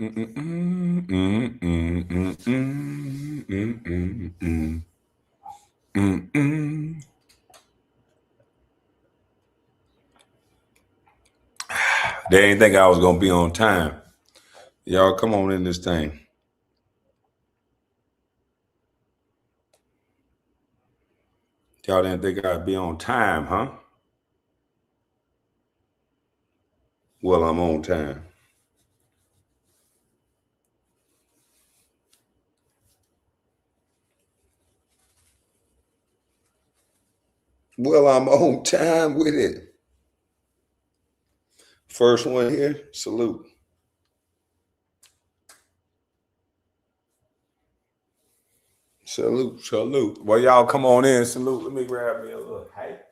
They didn't think I was gonna be on time. Y'all come on in this thing. Y'all didn't think I'd be on time, huh? Well, I'm on time. Well, I'm on time with it. First one here, salute. Salute, salute. Well, y'all come on in, salute. Let me grab me a little hat.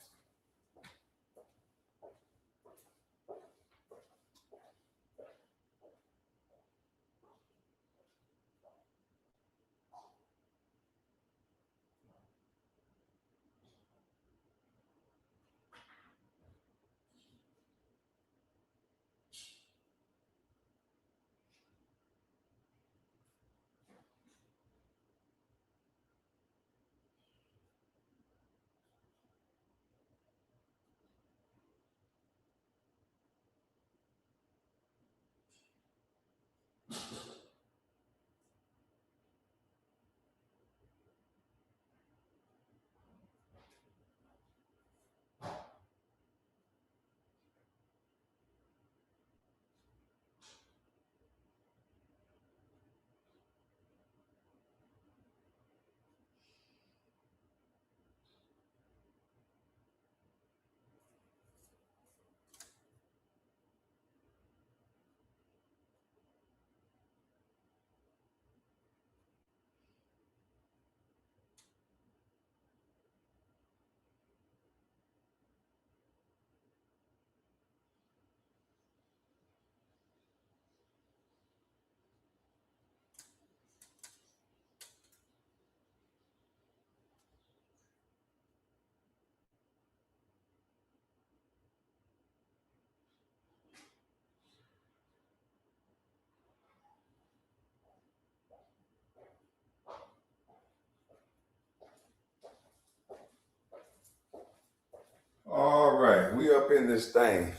All right, we up in this thing.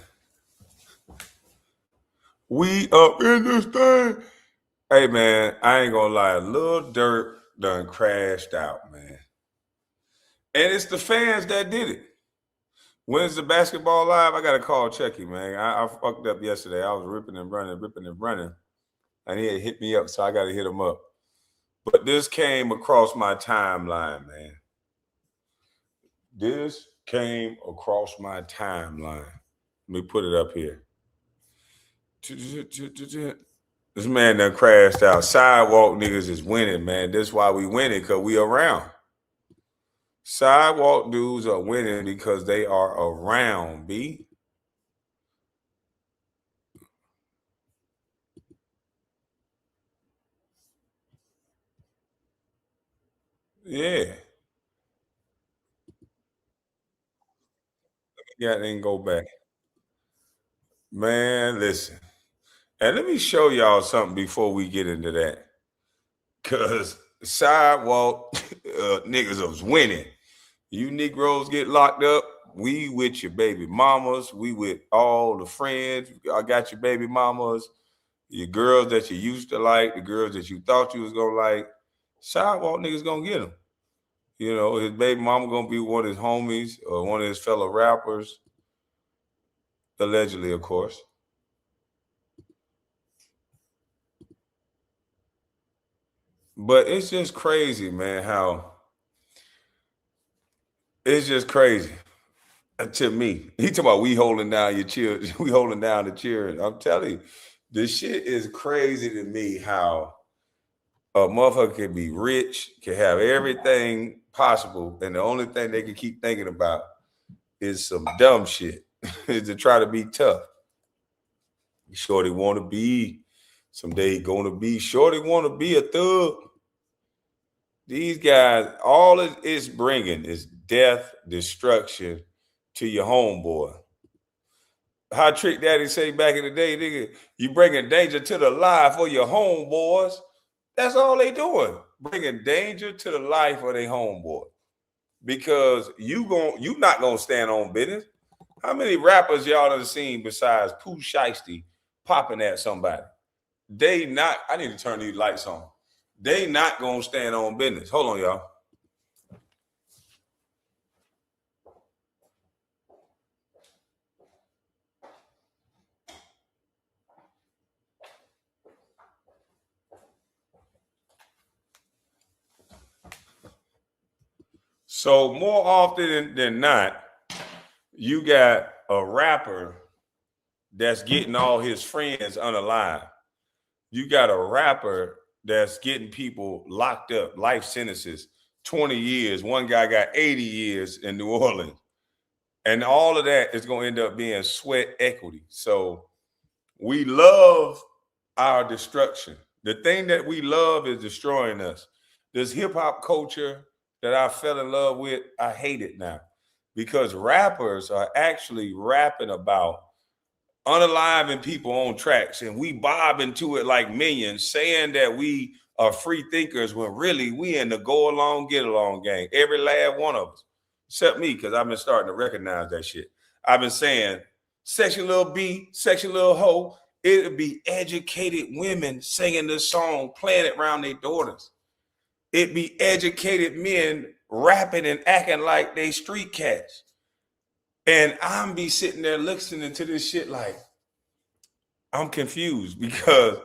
We up in this thing. Hey man, I ain't gonna lie, Lil Durk done crashed out, man. And it's the fans that did it. When's the basketball live? I gotta call Chucky, man. I fucked up yesterday. I was ripping and running. And he had hit me up, so I gotta hit him up. But this came across my timeline, man. This came across my timeline. Let me put it up here. This man done crashed out. Sidewalk niggas is winning, man. That's why we winning, because we around. Sidewalk dudes are winning because they are around, B. Yeah. Yeah, then go back. Man, listen. And let me show y'all something before we get into that. Cause sidewalk niggas was winning. You Negroes get locked up. We with your baby mamas. We with all the friends. I got your baby mamas, your girls that you used to like, the girls that you thought you was gonna like. Sidewalk niggas gonna get them. You know, his baby mama gonna be one of his homies or one of his fellow rappers, allegedly, of course. But it's just crazy, man, how it's just crazy to me. He talking about we holding down your children, we holding down the children. I'm telling you, this shit is crazy to me how a motherfucker can be rich, can have everything possible, and the only thing they can keep thinking about is some dumb shit, is to try to be tough. Shorty want to be, someday gonna be, Shorty want to be a thug. These guys, all it is bringing is death, destruction to your homeboy. How Trick Daddy say back in the day, nigga, you bringing danger to the life of your homeboys. That's all they doing, bringing danger to the life of their homeboy. Because you not gonna stand on business. How many rappers y'all done seen besides Pooh Shiesty popping at somebody? They not. I need to turn these lights on. They not gonna stand on business. Hold on, y'all. So more often than not, you got a rapper that's getting all his friends unalive. You got a rapper that's getting people locked up, life sentences, 20 years. One guy got 80 years in New Orleans. And all of that is going to end up being sweat equity. So we love our destruction. The thing that we love is destroying us. This hip hop culture that I fell in love with, I hate it now because rappers are actually rapping about unaliving people on tracks and we bob into it like minions saying that we are free thinkers when really we in the go along, get along gang. Every last one of us, except me, because I've been starting to recognize that shit. I've been saying, section little B, section little hoe, it'll be educated women singing this song, playing it around their daughters. It be educated men rapping and acting like they street cats. And I'm be sitting there listening to this shit like, I'm confused because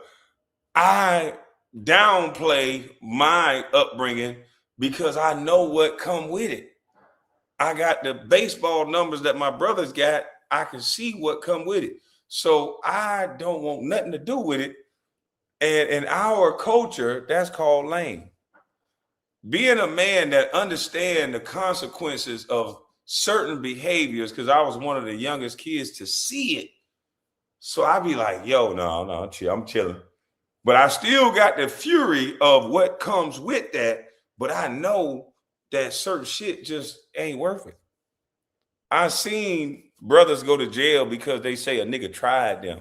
I downplay my upbringing because I know what come with it. I got the baseball numbers that my brothers got. I can see what come with it. So I don't want nothing to do with it. And in our culture, that's called lame. Being a man that understands the consequences of certain behaviors, because I was one of the youngest kids to see it. So I be like, yo, no, I'm chilling. But I still got the fury of what comes with that. But I know that certain shit just ain't worth it. I seen brothers go to jail because they say a nigga tried them.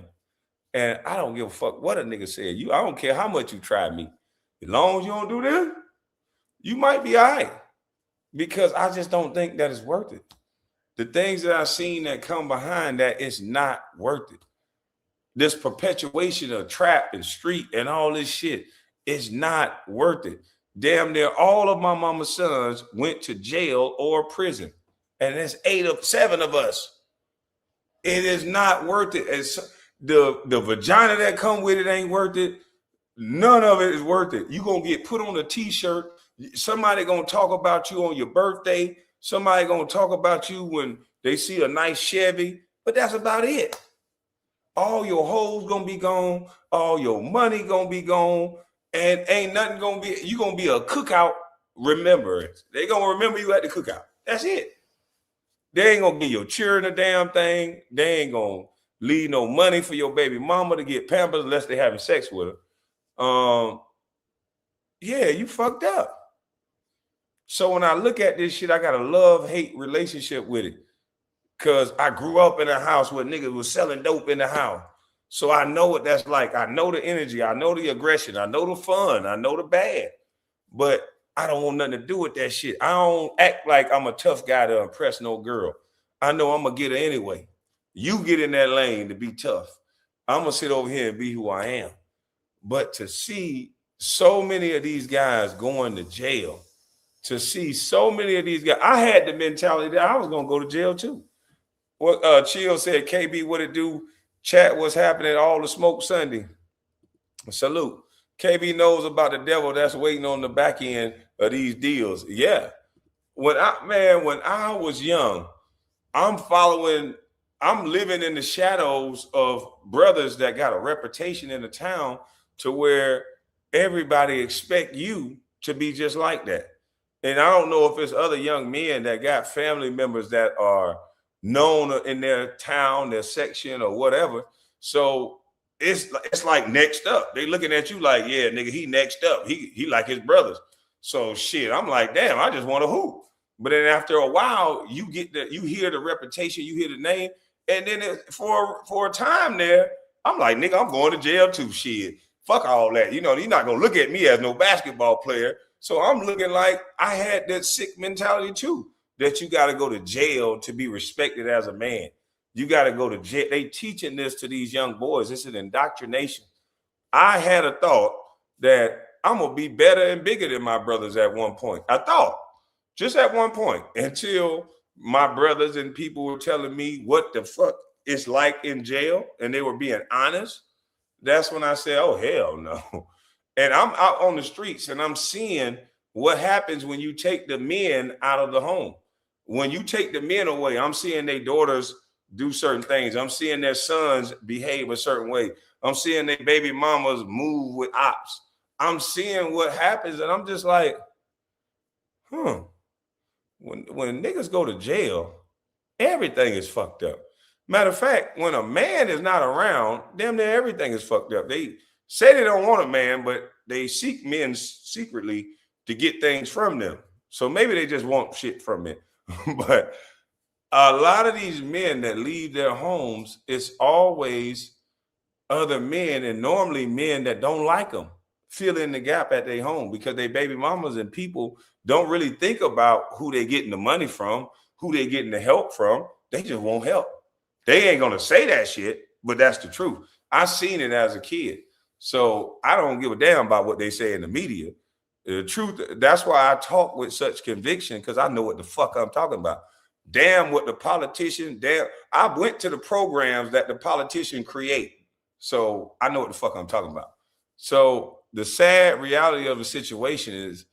And I don't give a fuck what a nigga said. I don't care how much you tried me. As long as you don't do this, you might be all right. Because I just don't think that is worth it. The things that I've seen that come behind that, it's not worth it. This perpetuation of trap and street and all this shit is not worth it. Damn near all of my mama's sons went to jail or prison. And there's 7 of us. It is not worth it. It's the vagina that come with it ain't worth it. None of it is worth it. You're going to get put on a t-shirt. Somebody going to talk about you on your birthday. Somebody going to talk about you when they see a nice Chevy. But that's about it. All your hoes going to be gone. All your money going to be gone. And ain't nothing going to be, you going to be a cookout remembrance. They going to remember you at the cookout. That's it. They ain't going to give your children a damn thing. They ain't going to leave no money for your baby mama to get Pampers unless they having sex with her. Yeah, you fucked up. So when I look at this shit, I got a love-hate relationship with it. Because I grew up in a house where niggas was selling dope in the house. So I know what that's like. I know the energy. I know the aggression. I know the fun. I know the bad. But I don't want nothing to do with that shit. I don't act like I'm a tough guy to impress no girl. I know I'm going to get her anyway. You get in that lane to be tough. I'm going to sit over here and be who I am. But to see so many of these guys going to jail, to see so many of these guys, I had the mentality that I was going to go to jail too. What Chill said, KB, what it do? Chat, what's happening? All the smoke Sunday. Salute. KB knows about the devil that's waiting on the back end of these deals. Yeah. When I was young, I'm living in the shadows of brothers that got a reputation in the town to where everybody expect you to be just like that. And I don't know if it's other young men that got family members that are known in their town, their section or whatever. So it's like next up. They looking at you like, yeah, nigga, he next up. He like his brothers. So shit, I'm like, damn, I just want to hoop. But then after a while, you hear the reputation, you hear the name, And then for a time there, I'm like, nigga, I'm going to jail too. Shit, fuck all that. You're not gonna look at me as no basketball player. So I'm looking like I had that sick mentality too. That you got to go to jail to be respected as a man. You got to go to jail. They teaching this to these young boys. It's an indoctrination. I had a thought that I'm gonna be better and bigger than my brothers at one point. I thought, just at one point, until my brothers and people were telling me what the fuck it's like in jail, and they were being honest. That's when I said, oh, hell no. And I'm out on the streets and I'm seeing what happens when you take the men out of the home. When you take the men away, I'm seeing their daughters do certain things. I'm seeing their sons behave a certain way. I'm seeing their baby mamas move with ops. I'm seeing what happens, and I'm just like, when niggas go to jail, everything is fucked up. Matter of fact, when a man is not around, damn near everything is fucked up. They say they don't want a man, but they seek men secretly to get things from them. So maybe they just want shit from it. But a lot of these men that leave their homes, it's always other men, and normally men that don't like them, fill in the gap at their home because they baby mamas and people don't really think about who they getting the money from, who they getting the help from. They just won't help. They ain't gonna say that shit, but that's the truth. I seen it as a kid, so I don't give a damn about what they say in the media. The truth, that's why I talk with such conviction, because I know what the fuck I'm talking about. Damn what the politician, I went to the programs that the politician create. So I know what the fuck I'm talking about. So the sad reality of the situation is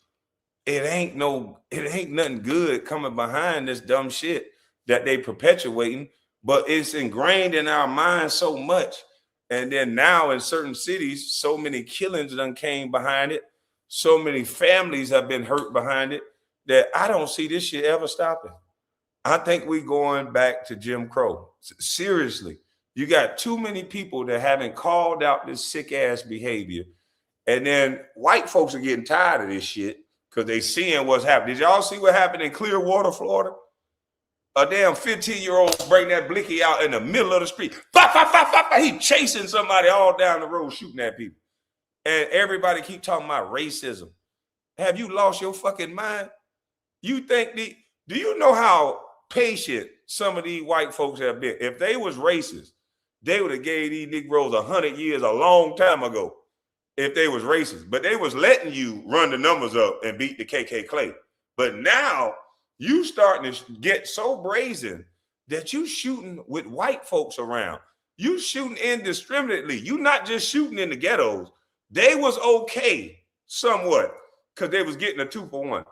it ain't nothing good coming behind this dumb shit that they perpetuating, but it's ingrained in our minds so much. And then now in certain cities, so many killings done came behind it. So many families have been hurt behind it that I don't see this shit ever stopping. I think we going back to Jim Crow. Seriously, you got too many people that haven't called out this sick ass behavior. And then white folks are getting tired of this shit because they seeing what's happening. Did y'all see what happened in Clearwater, Florida? A damn 15-year-old bring that blicky out in the middle of the street. He chasing somebody all down the road, shooting at people. And everybody keep talking about racism. Have you lost your fucking mind? You think do you know how patient some of these white folks have been? If they was racist, they would have gave these Negroes 100 years a long time ago if they was racist. But they was letting you run the numbers up and beat the KK Clay. But now you starting to get so brazen that you shooting with white folks around. You shooting indiscriminately. You not just shooting in the ghettos. They was okay somewhat because they was getting a 2-for-1.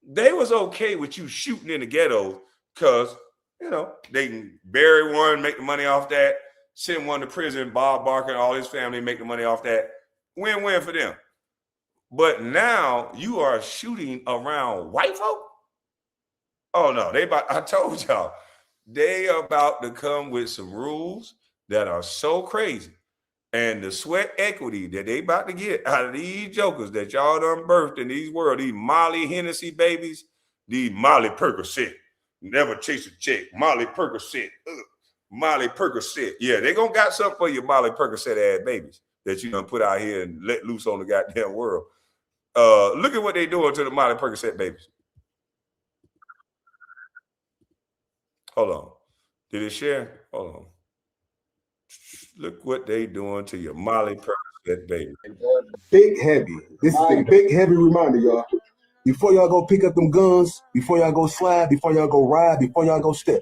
They was okay with you shooting in the ghettos because, they can bury one, make the money off that, send one to prison, Bob Barker and all his family make the money off that. Win-win for them. But now you are shooting around white folk? Oh, no. I told y'all, they about to come with some rules that are so crazy. And the sweat equity that they about to get out of these jokers that y'all done birthed in these world, these Molly Hennessy babies, these Molly Percocet, never chase a check, Molly Percocet, Molly Percocet. Yeah, they gonna got something for your Molly Percocet ass babies that you done put out here and let loose on the goddamn world. Look at what they doing to the Molly Percocet babies. Hold on. Did it share? Hold on. Look what they doing to your Molly Percocet baby. Big heavy. This is a big heavy reminder, y'all. Before y'all go pick up them guns, before y'all go slide, before y'all go ride, before y'all go step,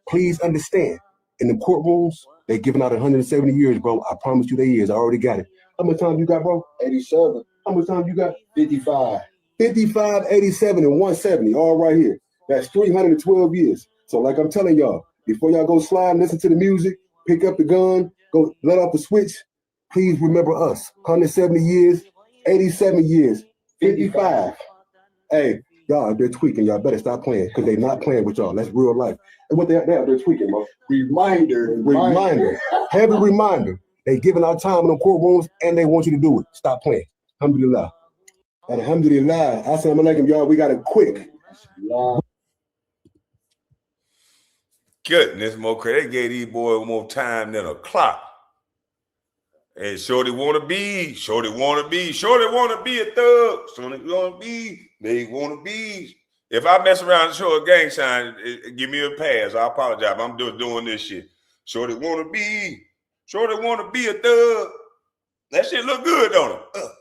please understand, in the courtrooms, they giving out 170 years, bro. I promise you they is. I already got it. How much time you got, bro? 87. How much time you got? 55. 55, 87, and 170, all right here. That's 312 years. So like I'm telling y'all, before y'all go slide and listen to the music, pick up the gun, go let off the switch, please remember us. 170 years, 87 years, 55. Hey, y'all, they're tweaking. Y'all better stop playing because they're not playing with y'all. That's real life. And what they're tweaking, bro. Reminder. Heavy reminder. They giving out time in the courtrooms and they want you to do it. Stop playing. Alhamdulillah. Alhamdulillah. Assalamu alaikum, y'all. We got a quick. Goodness, more credit. They gave these boys more time than a clock. And shorty wanna be a thug. Shorty wanna be, they wanna be. If I mess around and show a gang sign, give me a pass. I apologize. I'm just doing this shit. Shorty wanna be a thug. That shit look good, don't it?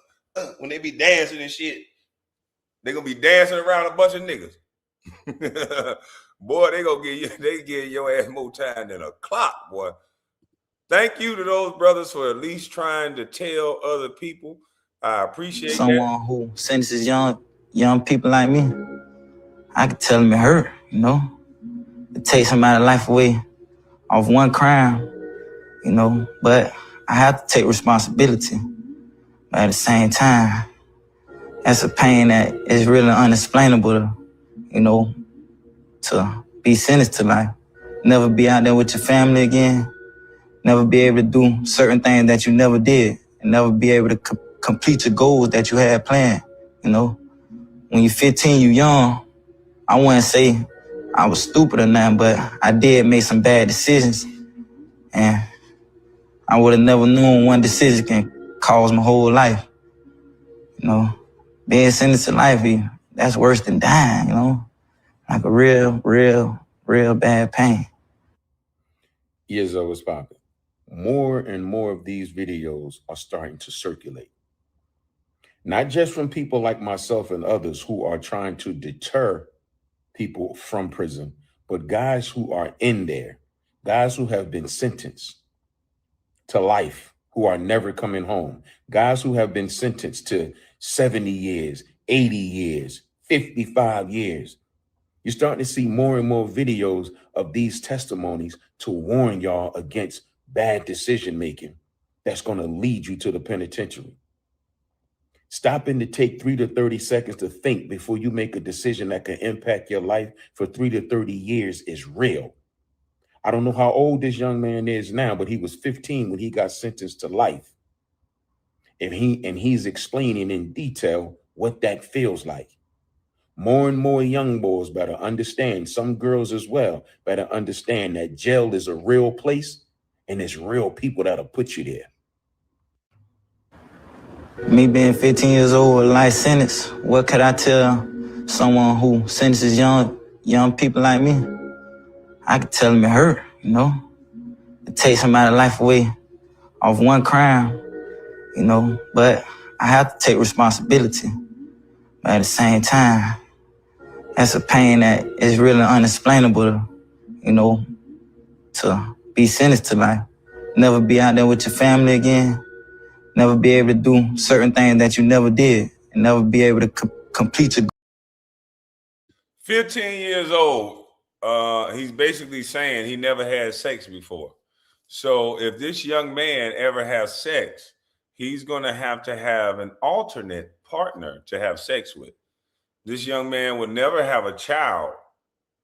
When they be dancing and shit, they gonna be dancing around a bunch of niggas. Boy, they give your ass more time than a clock, boy. Thank you to those brothers for at least trying to tell other people. I appreciate someone who sentences young people like me. I could tell them it hurt, you know. It takes somebody's life away off one crime, you know. But I have to take responsibility. But at the same time, that's a pain that is really unexplainable, you know, to be sentenced to life. Never be out there with your family again. Never be able to do certain things that you never did. And never be able to complete your goals that you had planned, you know. When you're 15, you're young. I wouldn't say I was stupid or nothing, but I did make some bad decisions. And I would have never known one decision can cause my whole life. You know, being sentenced to life, that's worse than dying, you know. Like a real bad pain. Years old was popping. More and more of these videos are starting to circulate. Not just from people like myself and others who are trying to deter people from prison, but guys who are in there, guys who have been sentenced to life, who are never coming home, guys who have been sentenced to 70 years, 80 years, 55 years. You're starting to see more and more videos of these testimonies to warn y'all against bad decision-making that's going to lead you to the penitentiary. Stopping to take 3 to 30 seconds to think before you make a decision that can impact your life for 3 to 30 years is real. I don't know how old this young man is now, but he was 15 when he got sentenced to life. And he's explaining in detail what that feels like. More and more young boys better understand, some girls as well, better understand that jail is a real place and it's real people that'll put you there. Me being 15 years old with a life sentence, what could I tell someone who sentences young people like me? I could tell them it hurt, you know. It takes somebody's life away off one crime, you know. But I have to take responsibility. But at the same time, that's a pain that is really unexplainable, you know, to be sentenced to life. Never be out there with your family again. Never be able to do certain things that you never did. And never be able to complete your 15 years old. He's basically saying he never had sex before. So if this young man ever has sex, he's going to have an alternate partner to have sex with. This young man would never have a child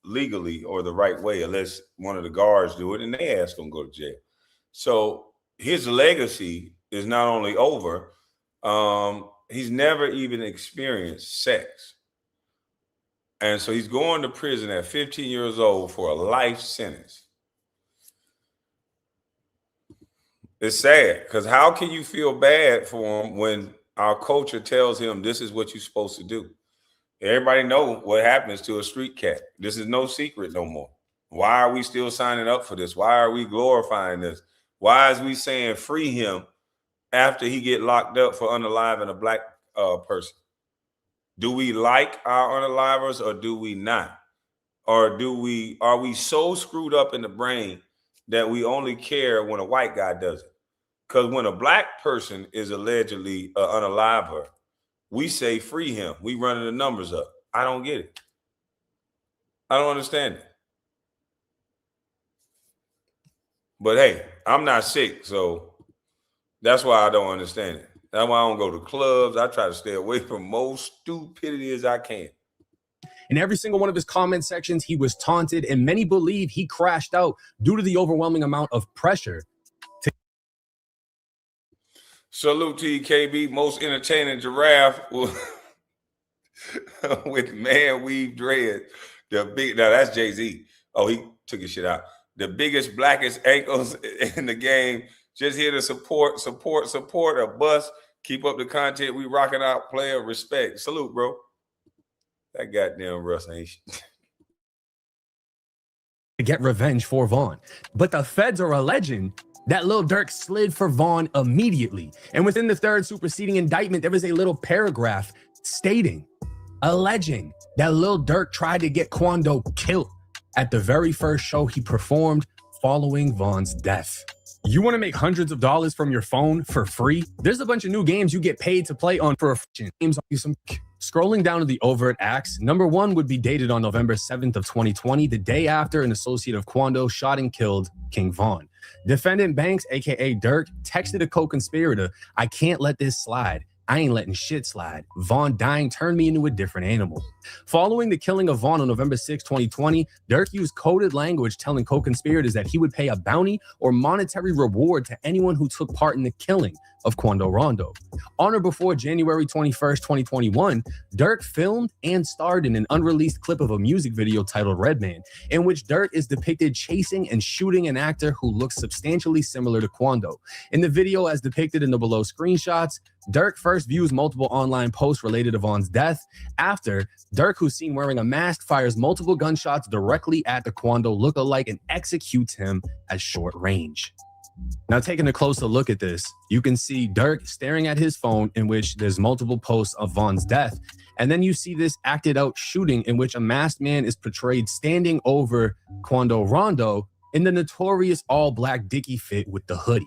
legally or the right way unless one of the guards do it and they ask him to go to jail. So his legacy is not only over, he's never even experienced sex. And so he's going to prison at 15 years old for a life sentence. It's sad because how can you feel bad for him when our culture tells him this is what you're supposed to do? Everybody know what happens to a street cat. This is no secret no more. Why are we still signing up for this? Why are we glorifying this? Why is we saying free him after he get locked up for unaliving a black person? Do we like our unalivers or do we not? Or are we so screwed up in the brain that we only care when a white guy does it? Because when a black person is allegedly an unaliver, we say free him. We running the numbers up. I don't get it. I don't understand it. But hey, I'm not sick, so that's why I don't understand it. That's why I don't go to clubs. I try to stay away from most stupidity as I can. In every single one of his comment sections, he was taunted, and many believe he crashed out due to the overwhelming amount of pressure. Salute to you, KB. Most entertaining giraffe with man weave dread. Now that's Jay-Z. Oh, took his shit out. The biggest, blackest ankles in the game. Just here to support a bus. Keep up the content. We rocking out, player. Respect. Salute, bro. That goddamn Russ ain't shit. To get revenge for Vaughn. But the feds are alleging that Lil Durk slid for Vaughn immediately. And within the third superseding indictment, there was a little paragraph alleging that Lil Durk tried to get Quando killed at the very first show he performed following Vaughn's death. You want to make hundreds of dollars from your phone for free? There's a bunch of new games you get paid to play on for a fraction. Games on some. Scrolling down to the overt acts, number 1 would be dated on November 7th of 2020, the day after an associate of Quando shot and killed King Von. Defendant Banks, aka Durk, texted a co-conspirator, "I can't let this slide. I ain't letting shit slide. Vaughn dying turned me into a different animal." Following the killing of Vaughn on November 6, 2020, Durk used coded language telling co-conspirators that he would pay a bounty or monetary reward to anyone who took part in the killing of Quando Rondo. On or before January 21st, 2021, Durk filmed and starred in an unreleased clip of a music video titled Redman, in which Durk is depicted chasing and shooting an actor who looks substantially similar to Quando. In the video, as depicted in the below screenshots, Durk first views multiple online posts related to Vaughn's death. After, Durk, who's seen wearing a mask, fires multiple gunshots directly at the Quando lookalike and executes him at short range. Now, taking a closer look at this, you can see Durk staring at his phone in which there's multiple posts of Vaughn's death. And then you see this acted out shooting in which a masked man is portrayed standing over Quando Rondo in the notorious all-black Dickie fit with the hoodie.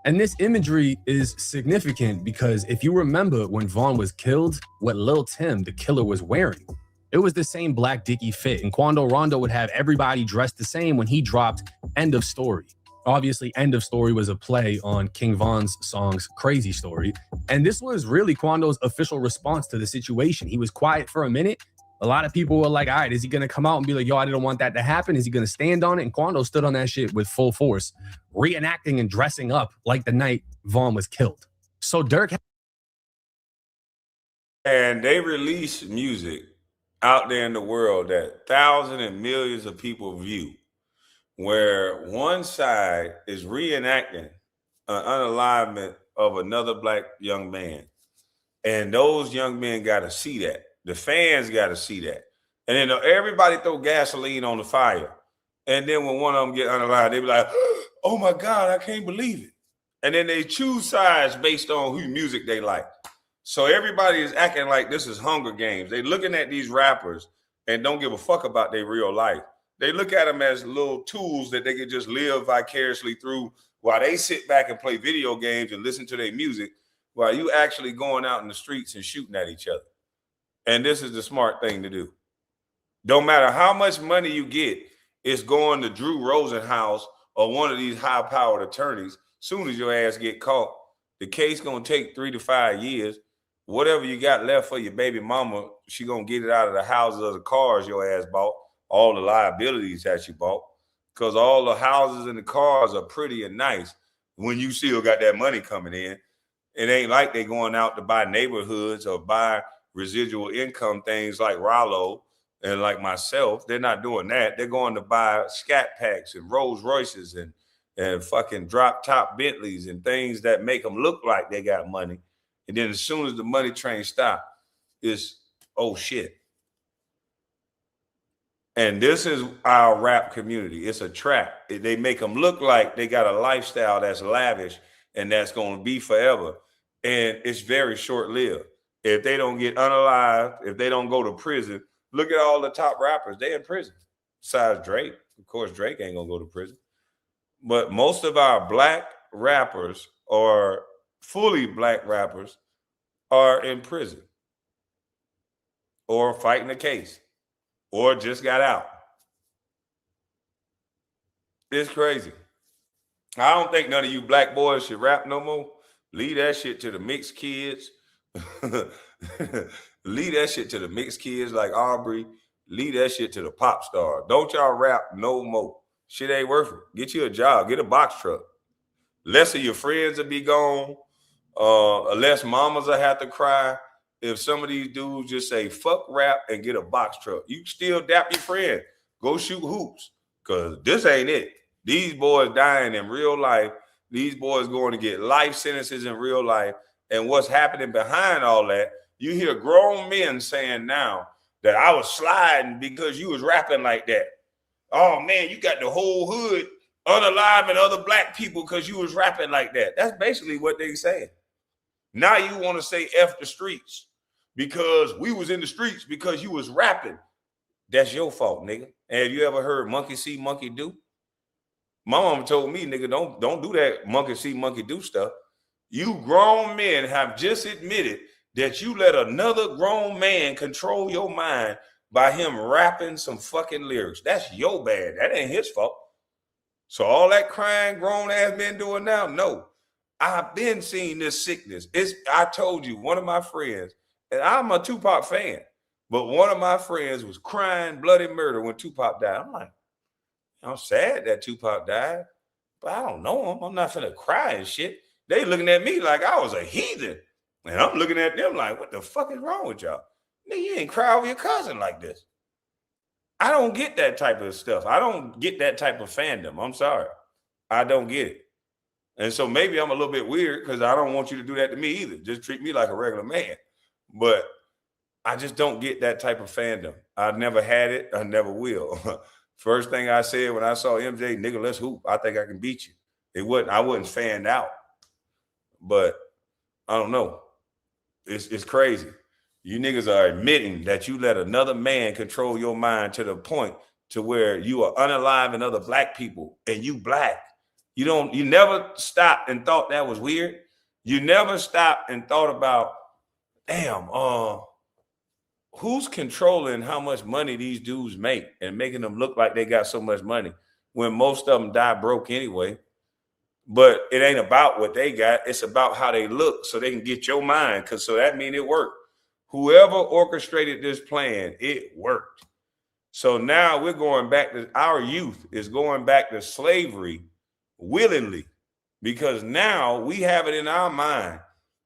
And this imagery is significant because if you remember when Vaughn was killed, what Lil Tim, the killer, was wearing, it was the same black Dickie fit. And Quando Rondo would have everybody dressed the same when he dropped End of Story. Obviously, End of Story was a play on King Von's songs Crazy Story. And this was really Quando's official response to the situation. He was quiet for a minute. A lot of people were like, all right, is he going to come out and be like, yo, I didn't want that to happen? Is he going to stand on it? And Quando stood on that shit with full force, reenacting and dressing up like the night Vaughn was killed. So Durk. And they release music out there in the world that thousands and millions of people view, where one side is reenacting an unalivement of another black young man. And those young men got to see that. The fans got to see that. And then everybody throw gasoline on the fire. And then when one of them get unalived, they be like, oh my God, I can't believe it. And then they choose sides based on whose music they like. So everybody is acting like this is Hunger Games. They looking at these rappers and don't give a fuck about their real life. They look at them as little tools that they can just live vicariously through while they sit back and play video games and listen to their music while you actually going out in the streets and shooting at each other. And this is the smart thing to do. Don't matter how much money you get, it's going to Drew Rosenhaus or one of these high-powered attorneys. Soon as your ass get caught, the case going to take 3 to 5 years. Whatever you got left for your baby mama, she going to get it out of the houses or the cars your ass bought, all the liabilities that you bought, because all the houses and the cars are pretty and nice when you still got that money coming in. It ain't like they going out to buy neighborhoods or buy residual income things like Rollo and like myself. They're not doing that. They're going to buy Scat Packs and Rolls Royces and fucking drop top Bentleys and things that make them look like they got money. And then as soon as the money train stops, it's, oh shit. And this is our rap community. It's a trap. They make them look like they got a lifestyle that's lavish and that's going to be forever. And it's very short-lived. If they don't get unalived, if they don't go to prison, look at all the top rappers. They in prison. Besides Drake. Of course, Drake ain't going to go to prison. But most of our black rappers or fully black rappers are in prison or fighting a case or just got out. It's crazy. I don't think none of you black boys should rap no more. Leave that shit to the mixed kids. Leave that shit to the mixed kids like Aubrey. Leave that shit to the pop star. Don't y'all rap no more. Shit ain't worth it. Get you a job. Get a box truck. Less of your friends will be gone. Less mamas will have to cry. If some of these dudes just say, fuck rap and get a box truck. You still dap your friend. Go shoot hoops. because this ain't it. These boys dying in real life. These boys going to get life sentences in real life. And what's happening behind all that, you hear grown men saying now that I was sliding because you was rapping like that. Oh, man, you got the whole hood unaliving other black people because you was rapping like that. That's basically what they saying. Now you want to say F the streets because we was in the streets because you was rapping. That's your fault, nigga. And have you ever heard monkey see, monkey do? My mom told me, nigga, don't do that monkey see, monkey do stuff. You grown men have just admitted that you let another grown man control your mind by him rapping some fucking lyrics. That's your bad. That ain't his fault. So all that crying grown ass men doing now, no. I've been seeing this sickness. I told you, one of my friends, and I'm a Tupac fan, but one of my friends was crying bloody murder when Tupac died. I'm like, I'm sad that Tupac died, but I don't know him. I'm not finna cry and shit. They looking at me like I was a heathen. And I'm looking at them like, what the fuck is wrong with y'all? Nigga, you ain't cry over your cousin like this. I don't get that type of stuff. I don't get that type of fandom. I'm sorry. I don't get it. And so maybe I'm a little bit weird because I don't want you to do that to me either. Just treat me like a regular man. But I just don't get that type of fandom. I've never had it. I never will. First thing I said when I saw MJ, nigga, let's hoop. I think I can beat you. I wasn't fanned out. But I don't know. It's crazy. You niggas are admitting that you let another man control your mind to the point to where you are unaliving other black people and you black. You never stopped and thought that was weird. You never stopped and thought about, damn, who's controlling how much money these dudes make and making them look like they got so much money when most of them die broke anyway. But it ain't about what they got. It's about how they look so they can get your mind. So that means it worked. Whoever orchestrated this plan, it worked. So now we're going back to, our youth is going back to slavery willingly, because now we have it in our mind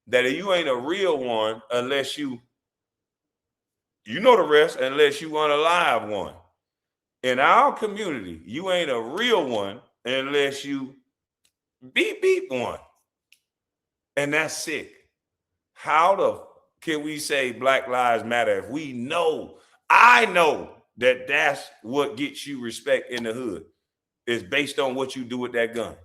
that you ain't a real one unless you know the rest, unless you unalive one. In our community, you ain't a real one unless you beep one. And that's sick. How can we say Black Lives Matter if we know, I know that that's what gets you respect in the hood, is based on what you do with that gun.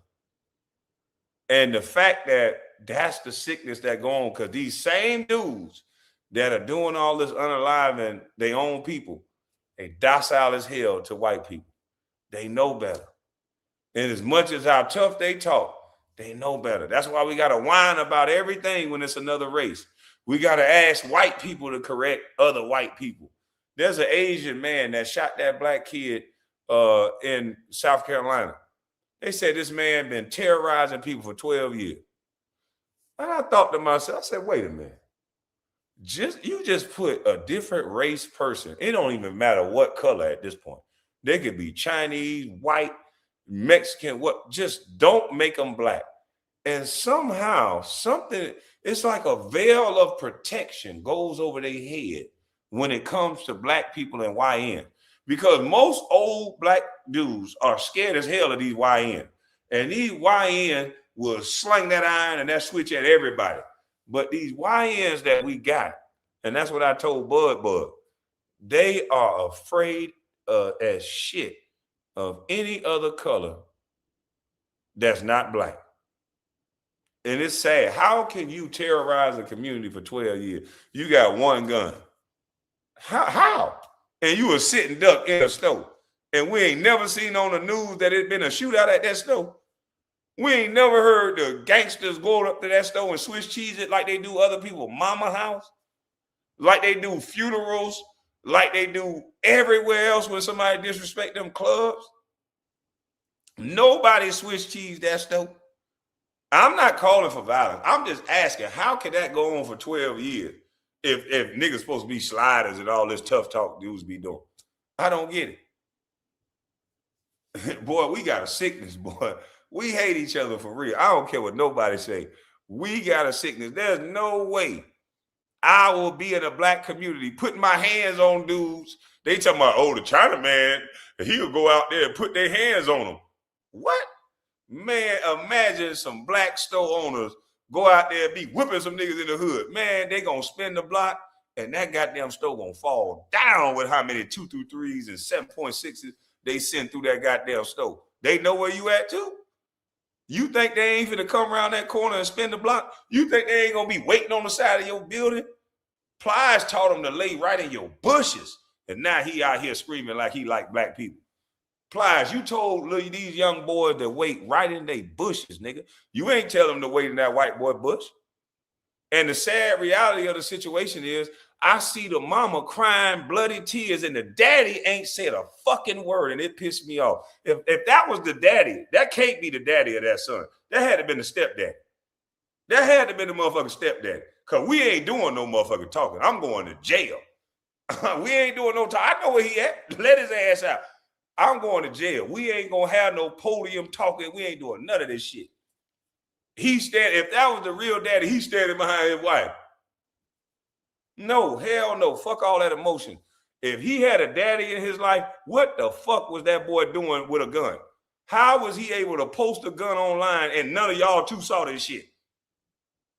And the fact that that's the sickness that go on, because these same dudes that are doing all this unaliving their own people, they docile as hell to white people. They know better. And as much as how tough they talk, they know better. That's why we got to whine about everything when it's another race. We got to ask white people to correct other white people. There's an Asian man that shot that black kid in South Carolina. They said this man been terrorizing people for 12 years. And I thought to myself, I said, wait a minute. You just put a different race person. It don't even matter what color at this point. They could be Chinese, white, Mexican, what, just don't make them black. And somehow it's like a veil of protection goes over their head when it comes to black people and YN. Because most old black dudes are scared as hell of these YN. And these YN will sling that iron and that switch at everybody. But these YNs that we got, and that's what I told Bud, they are afraid as shit of any other color that's not black. And it's sad. How can you terrorize a community for 12 years? You got one gun. How? And you a sitting duck in a store. And we ain't never seen on the news that it been a shootout at that store. We ain't never heard the gangsters go up to that store and Swiss cheese it like they do other people's mama house, like they do funerals, like they do everywhere else when somebody disrespect them clubs. Nobody Swiss cheese that store. I'm not calling for violence. I'm just asking, how can that go on for 12 years if niggas supposed to be sliders and all this tough talk dudes be doing? I don't get it. Boy, we got a sickness, boy. We hate each other for real. I don't care what nobody say. We got a sickness. There's no way I will be in a black community putting my hands on dudes, They talking about, oh, the Chinaman, he'll go out there and put their hands on them. What? Man, imagine some black store owners go out there and be whipping some niggas in the hood. Man, they gonna spin the block, and that goddamn store gonna fall down with how many 223s and 7.6s they send through that goddamn store. They know where you at too? You think they ain't finna come around that corner and spin the block? You think they ain't gonna be waiting on the side of your building? Plies taught him to lay right in your bushes, and now he out here screaming like he like black people. Plies, you told these young boys to wait right in their bushes, nigga. You ain't tell them to wait in that white boy bush. And the sad reality of the situation is, I see the mama crying bloody tears and the daddy ain't said a fucking word, and it pissed me off. If that was the daddy, that can't be the daddy of that son. That had to been the stepdaddy. That had to been the motherfucking stepdaddy. Because we ain't doing no motherfucking talking. I'm going to jail. We ain't doing no talking. I know where he at. Let his ass out. I'm going to jail. We ain't going to have no podium talking. We ain't doing none of this shit. If that was the real daddy, he's standing behind his wife. No, hell no. Fuck all that emotion. If he had a daddy in his life, what the fuck was that boy doing with a gun? How was he able to post a gun online and none of y'all two saw this shit?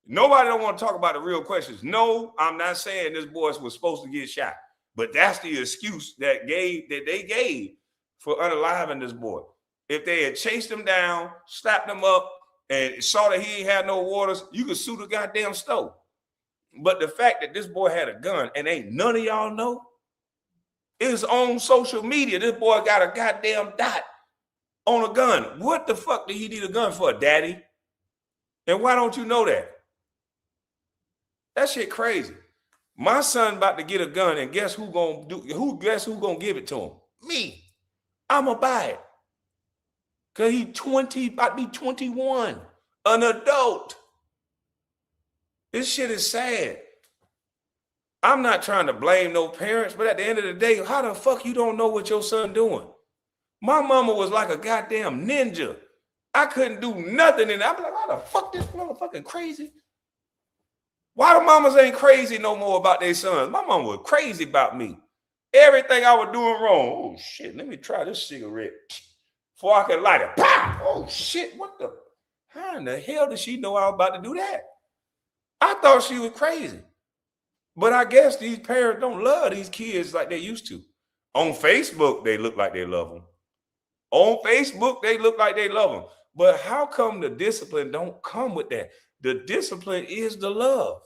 Nobody don't want to talk about the real questions. No, I'm not saying this boy was supposed to get shot, but that's the excuse that they gave for unaliving this boy. If they had chased him down, slapped him up, and saw that he ain't had no waters, you could sue the goddamn stove. But the fact that this boy had a gun and ain't none of y'all know, it's on social media. This boy got a goddamn dot on a gun. What the fuck did he need a gun for, daddy? And why don't you know that? That shit crazy. My son about to get a gun, and guess who gonna give it to him? Me. I'ma buy it. Cause he 20, about to be 21, an adult. This shit is sad. I'm not trying to blame no parents, but at the end of the day, how the fuck you don't know what your son doing? My mama was like a goddamn ninja. I couldn't do nothing, and I'm like, how the fuck this motherfucking crazy? Why the mamas ain't crazy no more about their sons? My mama was crazy about me. Everything I was doing wrong. Oh shit, let me try this cigarette before I can light it. Pow! Oh shit, how in the hell did she know I was about to do that? I thought she was crazy. But I guess these parents don't love these kids like they used to. On Facebook, they look like they love them. On Facebook, they look like they love them. But how come the discipline don't come with that? The discipline is the love.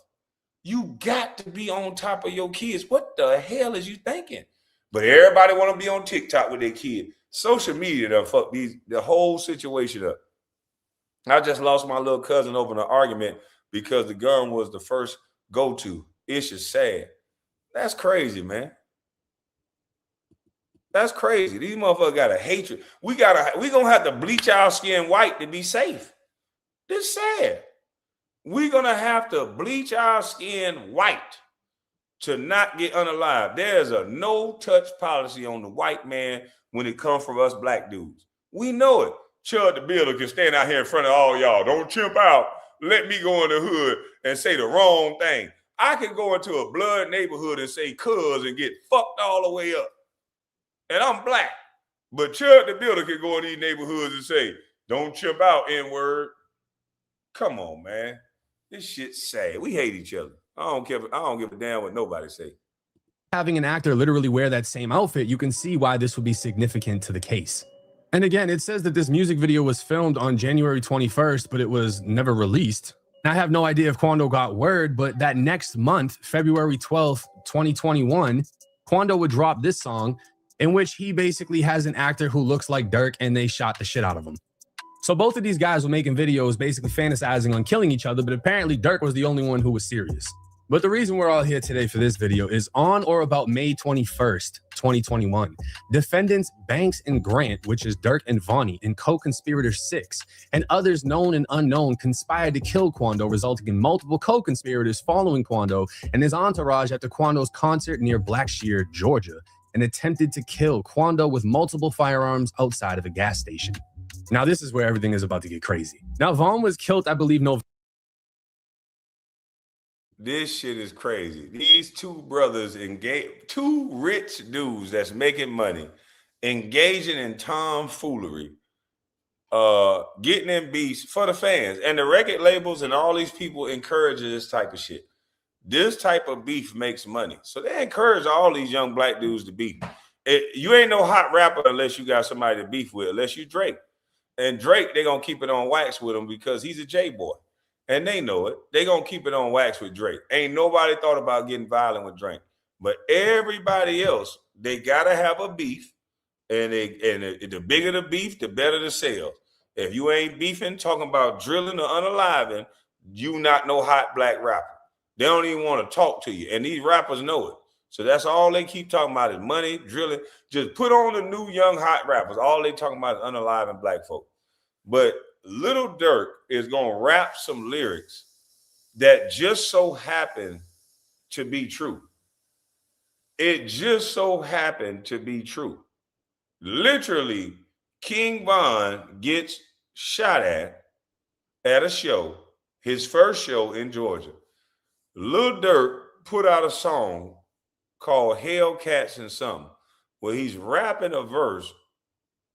You got to be on top of your kids. What the hell is you thinking? But everybody want to be on TikTok with their kid. Social media done fuck the whole situation up. I just lost my little cousin over an argument because the gun was the first go-to. It's just sad. That's crazy, man. That's crazy. These motherfuckers got a hatred. We gonna have to bleach our skin white to be safe. This is sad. We're gonna have to bleach our skin white to not get unalived. There's a no-touch policy on the white man when it comes from us black dudes. We know it. Chud the Builder can stand out here in front of all y'all. Don't chimp out. Let me go in the hood and say the wrong thing. I can go into a blood neighborhood and say cuz and get fucked all the way up. And I'm black. But Chud the Builder can go in these neighborhoods and say, don't chimp out, N-word. Come on, man. This shit's sad. We hate each other. I don't give a damn what nobody say. Having an actor literally wear that same outfit, you can see why this would be significant to the case. And again, it says that this music video was filmed on January 21st, but it was never released. I have no idea if Quando got word, but that next month, February 12th, 2021, Quando would drop this song in which he basically has an actor who looks like Durk and they shot the shit out of him. So both of these guys were making videos basically fantasizing on killing each other, but apparently Durk was the only one who was serious. But the reason we're all here today for this video is on or about May 21st, 2021, defendants Banks and Grant, which is Durk and Vonnie, and co-conspirator 6, and others known and unknown conspired to kill Quando, resulting in multiple co-conspirators following Quando and his entourage after Quando's concert near Blackshear, Georgia, and attempted to kill Quando with multiple firearms outside of a gas station. Now, this is where everything is about to get crazy. Now, Vaughn was killed, I believe, November. This shit is crazy. These two brothers engage, two rich dudes that's making money, engaging in tomfoolery, getting in beefs for the fans. And the record labels and all these people encourage this type of shit. This type of beef makes money. So they encourage all these young black dudes to beef. You ain't no hot rapper unless you got somebody to beef with, unless you Drake. And Drake, they gonna keep it on wax with him because he's a J boy. And they know it. They gonna keep it on wax with Drake. Ain't nobody thought about getting violent with Drake. But everybody else, they gotta have a beef. And the bigger the beef, the better the sales. If you ain't beefing, talking about drilling or unaliving, you not no hot black rapper. They don't even want to talk to you. And these rappers know it. So that's all they keep talking about is money, drilling. Just put on the new young hot rappers. All they talking about is unaliving black folk. But Little Durk is going to rap some lyrics that just so happen to be true. It just so happened to be true. Literally, King Von gets shot at a show, his first show in Georgia. Lil Durk put out a song called Hellcats and Something, where he's rapping a verse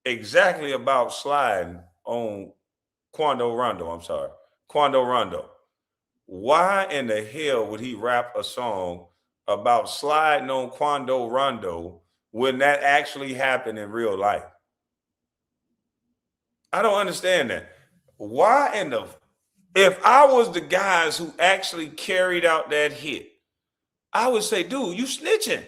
exactly about sliding on Quando Rondo. Why in the hell would he rap a song about sliding on Quando Rondo when that actually happened in real life? I don't understand that. Why in the... If I was the guys who actually carried out that hit, I would say, dude, you snitching.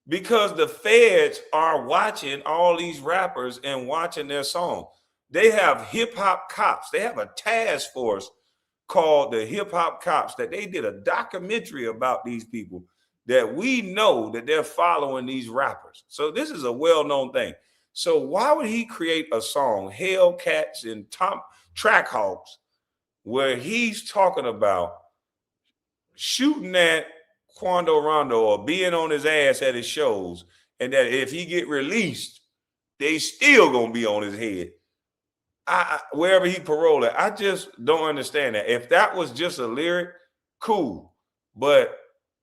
Because the feds are watching all these rappers and watching their song. They have hip hop cops. They have a task force called the Hip Hop Cops that they did a documentary about these people that we know that they're following these rappers. So this is a well-known thing. So why would he create a song, Hellcats and Trackhawks, where he's talking about shooting at Quando Rondo or being on his ass at his shows, and that if he get released, they still gonna be on his head. Wherever he paroled at. I just don't understand that. If that was just a lyric, cool. But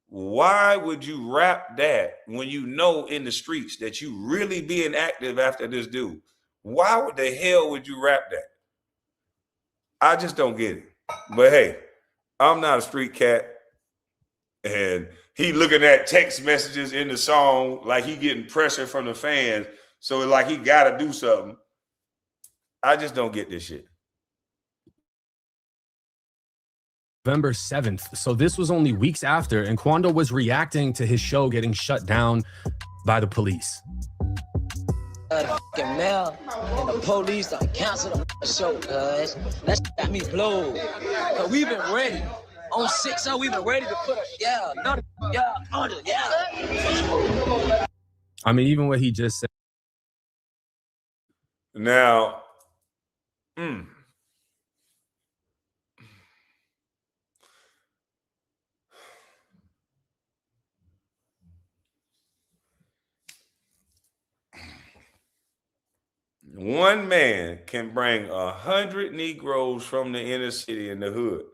why would you rap that when you know in the streets that you really being active after this dude? Why would the hell would you rap that? I just don't get it. But hey, I'm not a street cat. And he looking at text messages in the song like he getting pressure from the fans. So like he got to do something. I just don't get this shit. November 7th. So this was only weeks after, and Quando was reacting to his show getting shut down by the police. Mail and the police canceled the show, cuz that got me blowed. Cause we've been ready. On 6-0, we've been ready to put under. I mean, even what he just said. Now, one man can bring 100 Negroes from the inner city in the hood,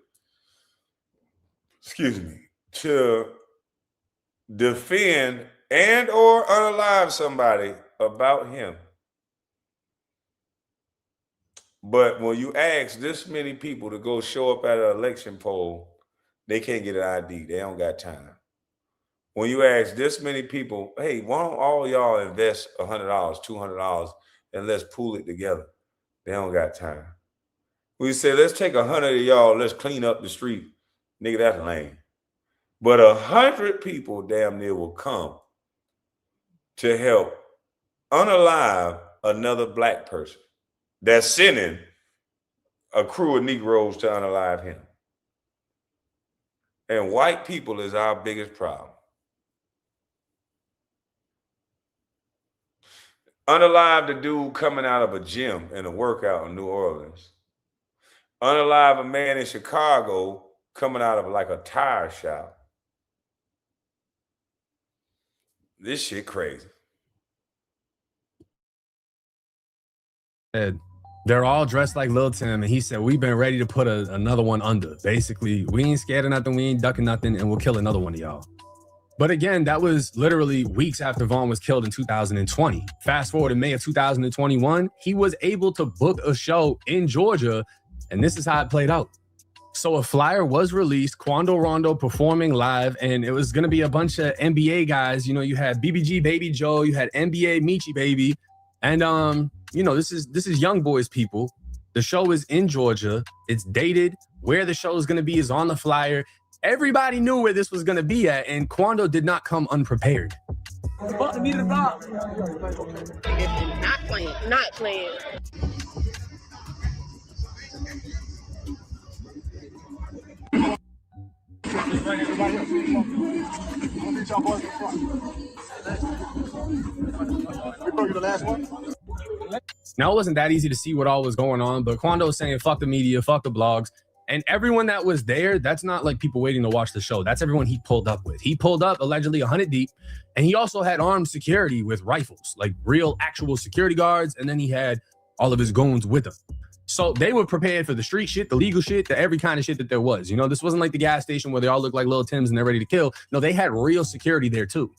to defend and or unalive somebody about him. But when you ask this many people to go show up at an election poll, they can't get an ID. They don't got time. When you ask this many people, hey, why don't all y'all invest $100, $200, and let's pool it together? They don't got time. We say, let's take 100 of y'all, let's clean up the street. Nigga, that's lame. But 100 people damn near will come to help unalive another black person that's sending a crew of Negroes to unalive him. And white people is our biggest problem. Unalive the dude coming out of a gym in a workout in New Orleans. Unalive a man in Chicago coming out of like a tire shop. This shit crazy. They're all dressed like Lil Tim, and he said, we've been ready to put another one under. Basically, we ain't scared of nothing, we ain't ducking nothing, and we'll kill another one of y'all. But again, that was literally weeks after Vaughn was killed in 2020. Fast forward to May of 2021, he was able to book a show in Georgia, and this is how it played out. So a flyer was released, Quando Rondo performing live, and it was going to be a bunch of NBA guys. You know, you had BBG Baby Joe, you had NBA Michi Baby, and you know, this is young boys people. The show is in Georgia. It's dated. Where the show is going to be is on the flyer. Everybody knew where this was going to be at, and Quando did not come unprepared. Fuck the meat of the block. Not playing. Now, it wasn't that easy to see what all was going on, but Quando was saying, fuck the media, fuck the blogs. And everyone that was there, that's not like people waiting to watch the show. That's everyone he pulled up with. He pulled up allegedly 100 deep, and he also had armed security with rifles, like real actual security guards. And then he had all of his goons with him. So they were prepared for the street shit, the legal shit, the every kind of shit that there was. You know, this wasn't like the gas station where they all look like Lil Tims and they're ready to kill. No, they had real security there too.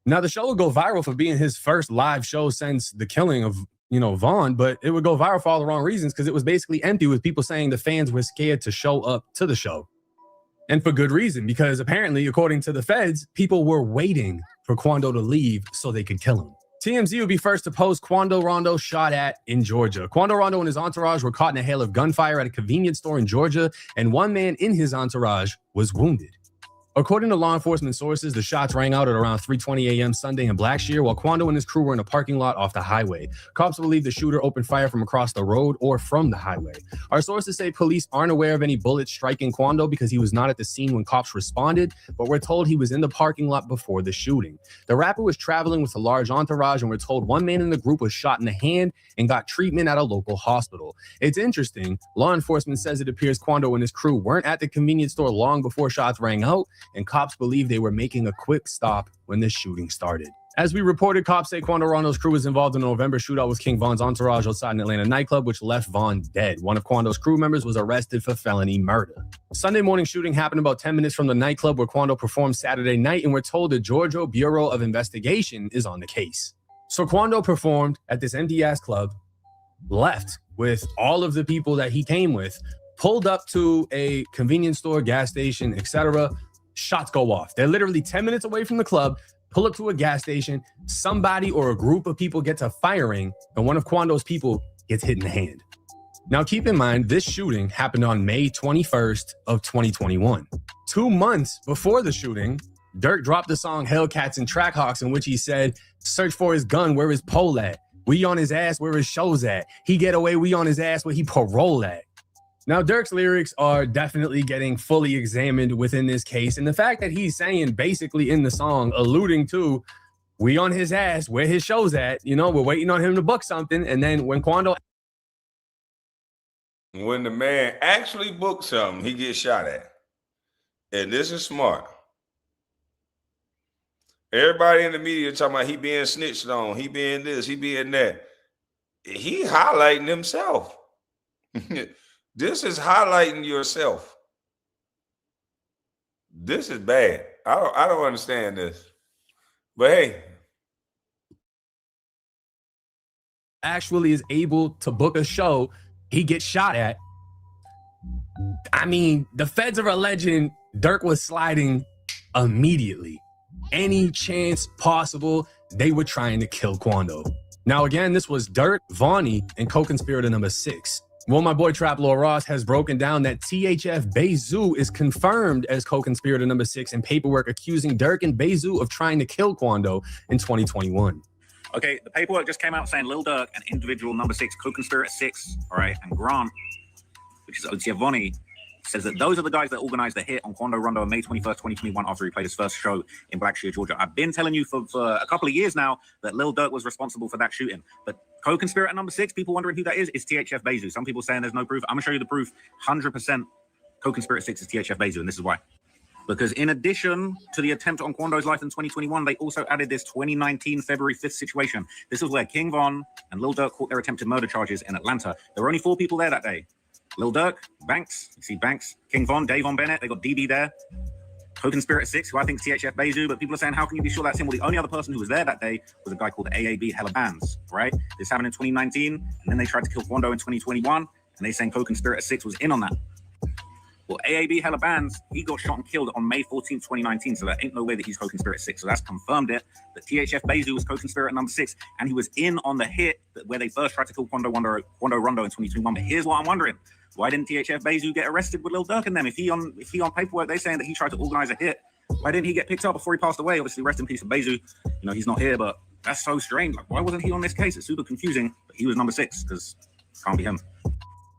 Now, the show would go viral for being his first live show since the killing of, you know, Vaughn, but it would go viral for all the wrong reasons because it was basically empty with people saying the fans were scared to show up to the show. And for good reason, because apparently, according to the feds, people were waiting for Quando to leave so they could kill him. TMZ would be first to post Quando Rondo shot at in Georgia. Quando Rondo and his entourage were caught in a hail of gunfire at a convenience store in Georgia, and one man in his entourage was wounded. According to law enforcement sources, the shots rang out at around 3:20 a.m. Sunday in Blackshear while Quando and his crew were in a parking lot off the highway. Cops believe the shooter opened fire from across the road or from the highway. Our sources say police aren't aware of any bullets striking Quando because he was not at the scene when cops responded, but we're told he was in the parking lot before the shooting. The rapper was traveling with a large entourage, and we're told one man in the group was shot in the hand and got treatment at a local hospital. It's interesting. Law enforcement says it appears Quando and his crew weren't at the convenience store long before shots rang out, and cops believe they were making a quick stop when the shooting started. As we reported, cops say Quando Rondo's crew was involved in a November shootout with King Von's entourage outside an Atlanta nightclub, which left Von dead. One of Quando's crew members was arrested for felony murder. Sunday morning shooting happened about 10 minutes from the nightclub where Quando performed Saturday night, and we're told the Georgia Bureau of Investigation is on the case. So Quando performed at this empty-ass club, left with all of the people that he came with, pulled up to a convenience store, gas station, etc. Shots go off. They're literally 10 minutes away from the club, pull up to a gas station, somebody or a group of people get to firing, and one of Quando's people gets hit in the hand. Now, keep in mind, this shooting happened on May 21st of 2021. 2 months before the shooting, Durk dropped the song Hellcats and Trackhawks, in which he said, search for his gun, where his pole at? We on his ass, where his show's at? He get away, we on his ass, where he parole at? Now, Durk's lyrics are definitely getting fully examined within this case. And the fact that he's saying basically in the song, alluding to, we on his ass, where his show's at, you know, we're waiting on him to book something. And then when the man actually books something, he gets shot at. And this is smart. Everybody in the media talking about he being snitched on, he being this, he being that. He highlighting himself. This is highlighting yourself. This is bad. I don't understand this. But hey. Actually is able to book a show, he gets shot at. I mean, the feds are alleging Durk was sliding immediately. Any chance possible, they were trying to kill Quando. Now, again, this was Durk, Vonnie, and co-conspirator number 6. Well, my boy Trap Lord Ross has broken down that THF Bezu is confirmed as co-conspirator number 6 in paperwork accusing Durk and Bezu of trying to kill Quando in 2021. Okay, the paperwork just came out saying Lil Durk and individual number 6, co-conspirator 6, all right, and Grant, which is Vonnie, says that those are the guys that organized the hit on Quando Rondo on May 21st, 2021, after he played his first show in Blackshear, Georgia. I've been telling you for a couple of years now that Lil Durk was responsible for that shooting. But co-conspirator number 6, people wondering who that is THF Bezu. Some people saying there's no proof. I'm going to show you the proof. 100% co-conspirator 6 is THF Bezu, and this is why. Because in addition to the attempt on Quando's life in 2021, they also added this 2019 February 5th situation. This was where King Von and Lil Durk caught their attempted murder charges in Atlanta. There were only 4 people there that day. Lil Durk, Banks, you see Banks, King Von, Davon Bennett, they got DB there. Co-conspirator 6, who I think is THF Bezu, but people are saying, how can you be sure that's him? Well, the only other person who was there that day was a guy called AAB Hella Bands, right? This happened in 2019, and then they tried to kill Quando in 2021, and they saying co-conspirator 6 was in on that. Well, AAB Hella Bands, he got shot and killed on May 14th, 2019, so there ain't no way that he's co-conspirator 6. So that's confirmed it, that THF Bezu was co-conspirator number 6, and he was in on the hit where they first tried to kill Quando Rondo in 2021. But here's what I'm wondering. Why didn't THF Bezu get arrested with Lil Durk and them? If he on paperwork, they're saying that he tried to organize a hit. Why didn't he get picked up before he passed away? Obviously, rest in peace for Bezu. You know, he's not here, but that's so strange. Like, why wasn't he on this case? It's super confusing. But he was number 6 because it can't be him.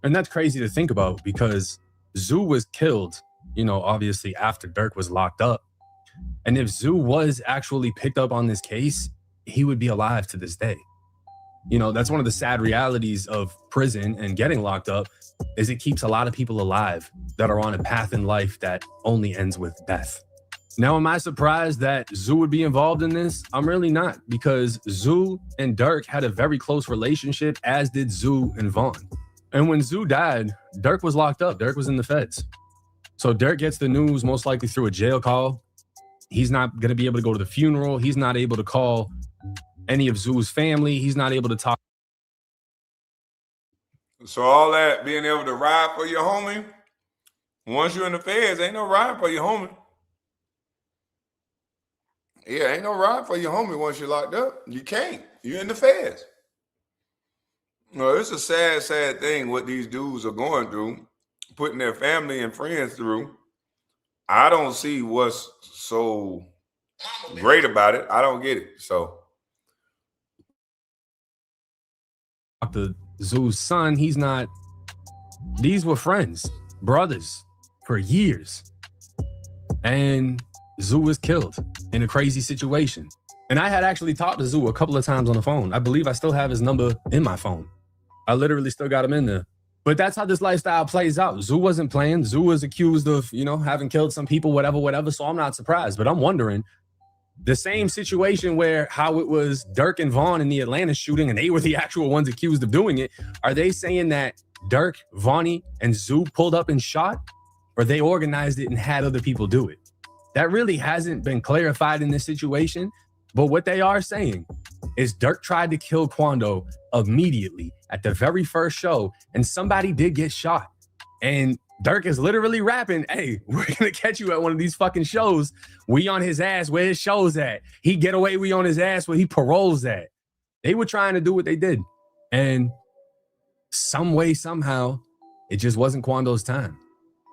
And that's crazy to think about because Zoo was killed, you know, obviously after Durk was locked up. And if Zoo was actually picked up on this case, he would be alive to this day. You know, that's one of the sad realities of prison and getting locked up is it keeps a lot of people alive that are on a path in life that only ends with death. Now, am I surprised that Zoo would be involved in this? I'm really not, because Zoo and Durk had a very close relationship, as did Zoo and Vaughn. And when Zoo died, Durk was locked up. Durk was in the feds. So Durk gets the news most likely through a jail call. He's not going to be able to go to the funeral. He's not able to call any of Zoo's family. He's not able to talk. So all that being able to ride for your homie, once you're in the feds, ain't no ride for your homie. Yeah, ain't no ride for your homie once you're locked up. You can't. You're in the feds. No, it's a sad, sad thing what these dudes are going through, putting their family and friends through. I don't see what's so great about it. I don't get it. So The Zoo's son, he's not. These were friends, brothers for years. And Zoo was killed in a crazy situation. And I had actually talked to Zoo a couple of times on the phone. I believe I still have his number in my phone. I literally still got him in there. But that's how this lifestyle plays out. Zoo wasn't playing. Zoo was accused of, you know, having killed some people, whatever. So I'm not surprised. But I'm wondering, the same situation where how it was Durk and Vaughn in the Atlanta shooting, and they were the actual ones accused of doing it. Are they saying that Durk, Vonnie, and Zoo pulled up and shot? Or they organized it and had other people do it? That really hasn't been clarified in this situation. But what they are saying is Durk tried to kill Quando immediately at the very first show, and somebody did get shot. And Durk is literally rapping, hey, we're going to catch you at one of these fucking shows. We on his ass where his show's at. He get away, we on his ass where he paroles at. They were trying to do what they did. And some way, somehow, it just wasn't Quando's time.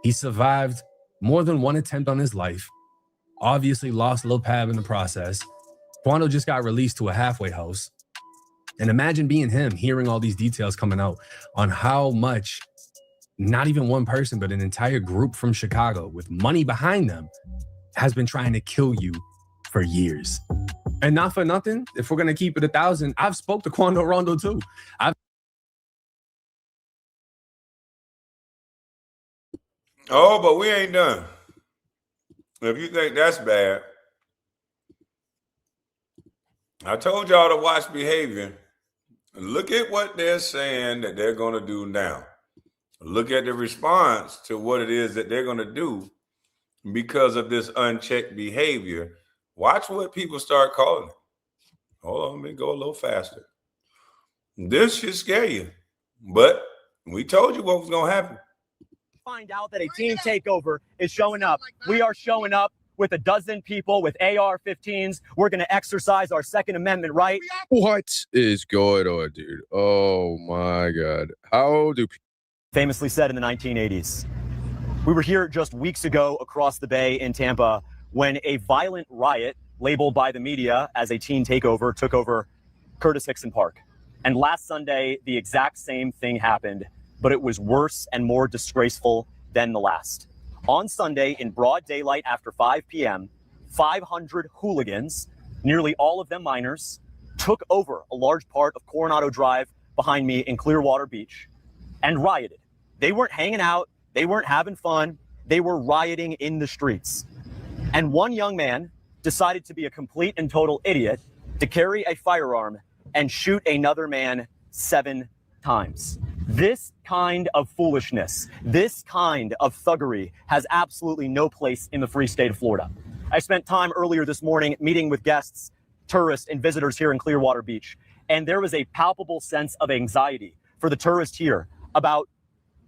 He survived more than one attempt on his life. Obviously lost Lil Pab in the process. Quando just got released to a halfway house. And imagine being him, hearing all these details coming out on how much, not even one person, but an entire group from Chicago with money behind them has been trying to kill you for years. And not for nothing, if we're going to keep it 1,000, I've spoke to Quando Rondo too. Oh, but we ain't done. If you think that's bad, I told y'all to watch behavior. Look at what they're saying that they're going to do now. Look at the response to what it is that they're going to do because of this unchecked behavior. Watch what people start calling it. Hold on, let me go a little faster. This should scare you, but we told you what was going to happen. Find out that a team takeover is showing up. We are showing up with 12 people with AR-15s. We're going to exercise our Second Amendment right. What is going on, dude? Oh my God. How do people famously said in the 1980s. We were here just weeks ago across the bay in Tampa when a violent riot labeled by the media as a teen takeover took over Curtis Hickson Park. And last Sunday, the exact same thing happened, but it was worse and more disgraceful than the last. On Sunday, in broad daylight after 5 p.m., 500 hooligans, nearly all of them minors, took over a large part of Coronado Drive behind me in Clearwater Beach and rioted. They weren't hanging out. They weren't having fun. They were rioting in the streets. And one young man decided to be a complete and total idiot to carry a firearm and shoot another man 7 times. This kind of foolishness, this kind of thuggery has absolutely no place in the free state of Florida. I spent time earlier this morning meeting with guests, tourists, and visitors here in Clearwater Beach, and there was a palpable sense of anxiety for the tourists here about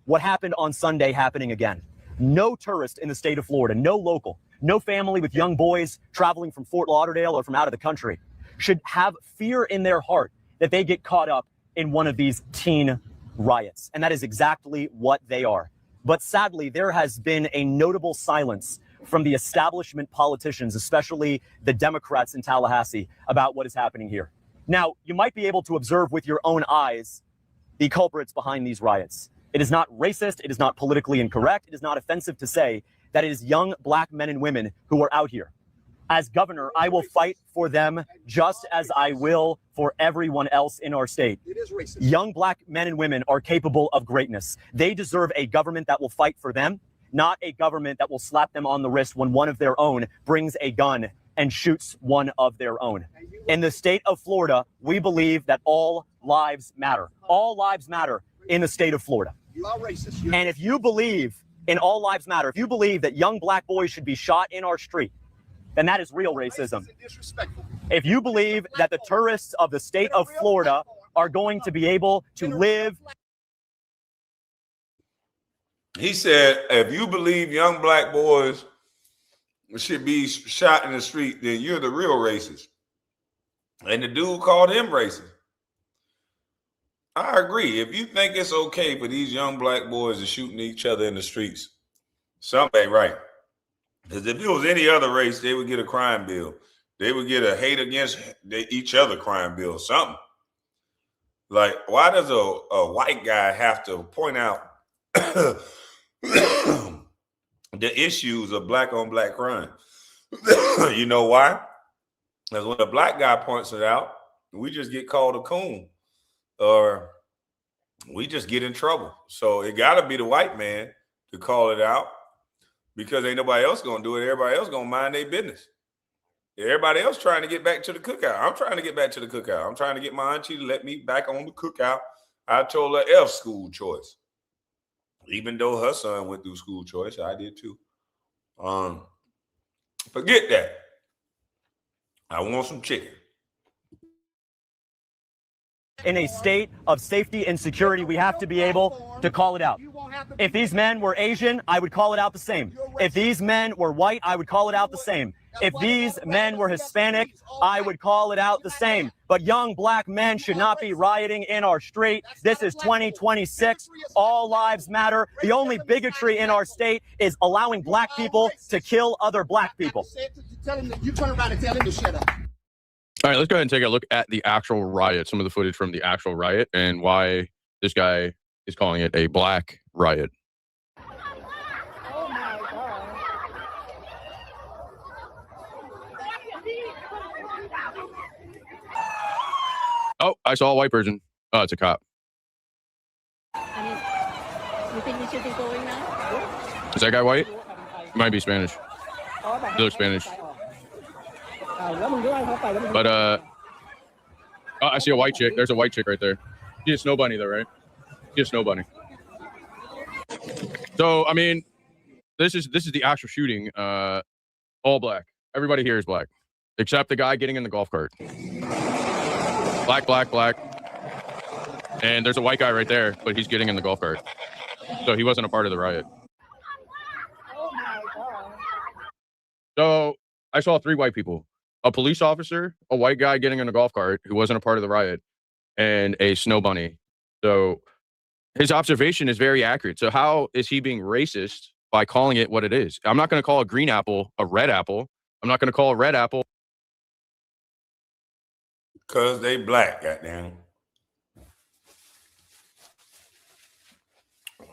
what happened on Sunday happening again. No tourist in the state of Florida, no local, no family with young boys traveling from Fort Lauderdale or from out of the country should have fear in their heart that they get caught up in one of these teen riots. And that is exactly what they are. But sadly, there has been a notable silence from the establishment politicians, especially the Democrats in Tallahassee, about what is happening here. Now, you might be able to observe with your own eyes the culprits behind these riots. It is not racist. It is not politically incorrect. It is not offensive to say that it is young black men and women who are out here. As governor, I will fight for them just as I will for everyone else in our state. It is racist. Young black men and women are capable of greatness. They deserve a government that will fight for them, not a government that will slap them on the wrist when one of their own brings a gun and shoots one of their own. In the state of Florida, we believe that all lives matter. All lives matter in the state of Florida. You are racist. And if you believe in all lives matter, if you believe that young black boys should be shot in our street, then that is real racism. If you believe that the tourists of the state of Florida are going to be able to live. He said, if you believe young black boys should be shot in the street, then you're the real racist. And the dude called him racist. I agree. If you think it's okay for these young black boys to shooting each other in the streets, something ain't right. Because if it was any other race, they would get a crime bill. They would get a hate against each other crime bill, something. Like, why does a white guy have to point out the issues of black on black crime? You know why? Because when a black guy points it out, we just get called a coon or we just get in trouble. So it got to be the white man to call it out. Because ain't nobody else gonna do it. Everybody else gonna mind their business. Everybody else trying to get back to the cookout. I'm trying to get back to the cookout. I'm trying to get my auntie to let me back on the cookout. I told her F school choice. Even though her son went through school choice, I did too. Forget that. I want some chicken. In a state of safety and security, we have to be able to call it out. If these men were Asian, I would call it out the same. If these men were white, I would call it out the same. If these men were Hispanic, I would call it out the same. But young black men should not be rioting in our street. This is 2026. All lives matter. The only bigotry in our state is allowing black people to kill other black people. You turn around and tell him to shut up. All right, let's go ahead and take a look at the actual riot, some of the footage from the actual riot, and why this guy is calling it a black riot. Oh my God. Oh, I saw a white person. Oh, it's a cop. You think we should be going now? Is that guy white? He might be Spanish. He looks Spanish. But, oh, I see a white chick. There's a white chick right there. She's a snow bunny, though, right? She's a snow bunny. So, I mean, this is the actual shooting. All black. Everybody here is black, except the guy getting in the golf cart. Black, black, black. And there's a white guy right there, but he's getting in the golf cart. So he wasn't a part of the riot. Oh my God. So I saw 3 white people. A police officer, a white guy getting in a golf cart who wasn't a part of the riot, and a snow bunny. So his observation is very accurate. So how is he being racist by calling it what it is? I'm not going to call a green apple a red apple. I'm not going to call a red apple. Because they black, goddamn.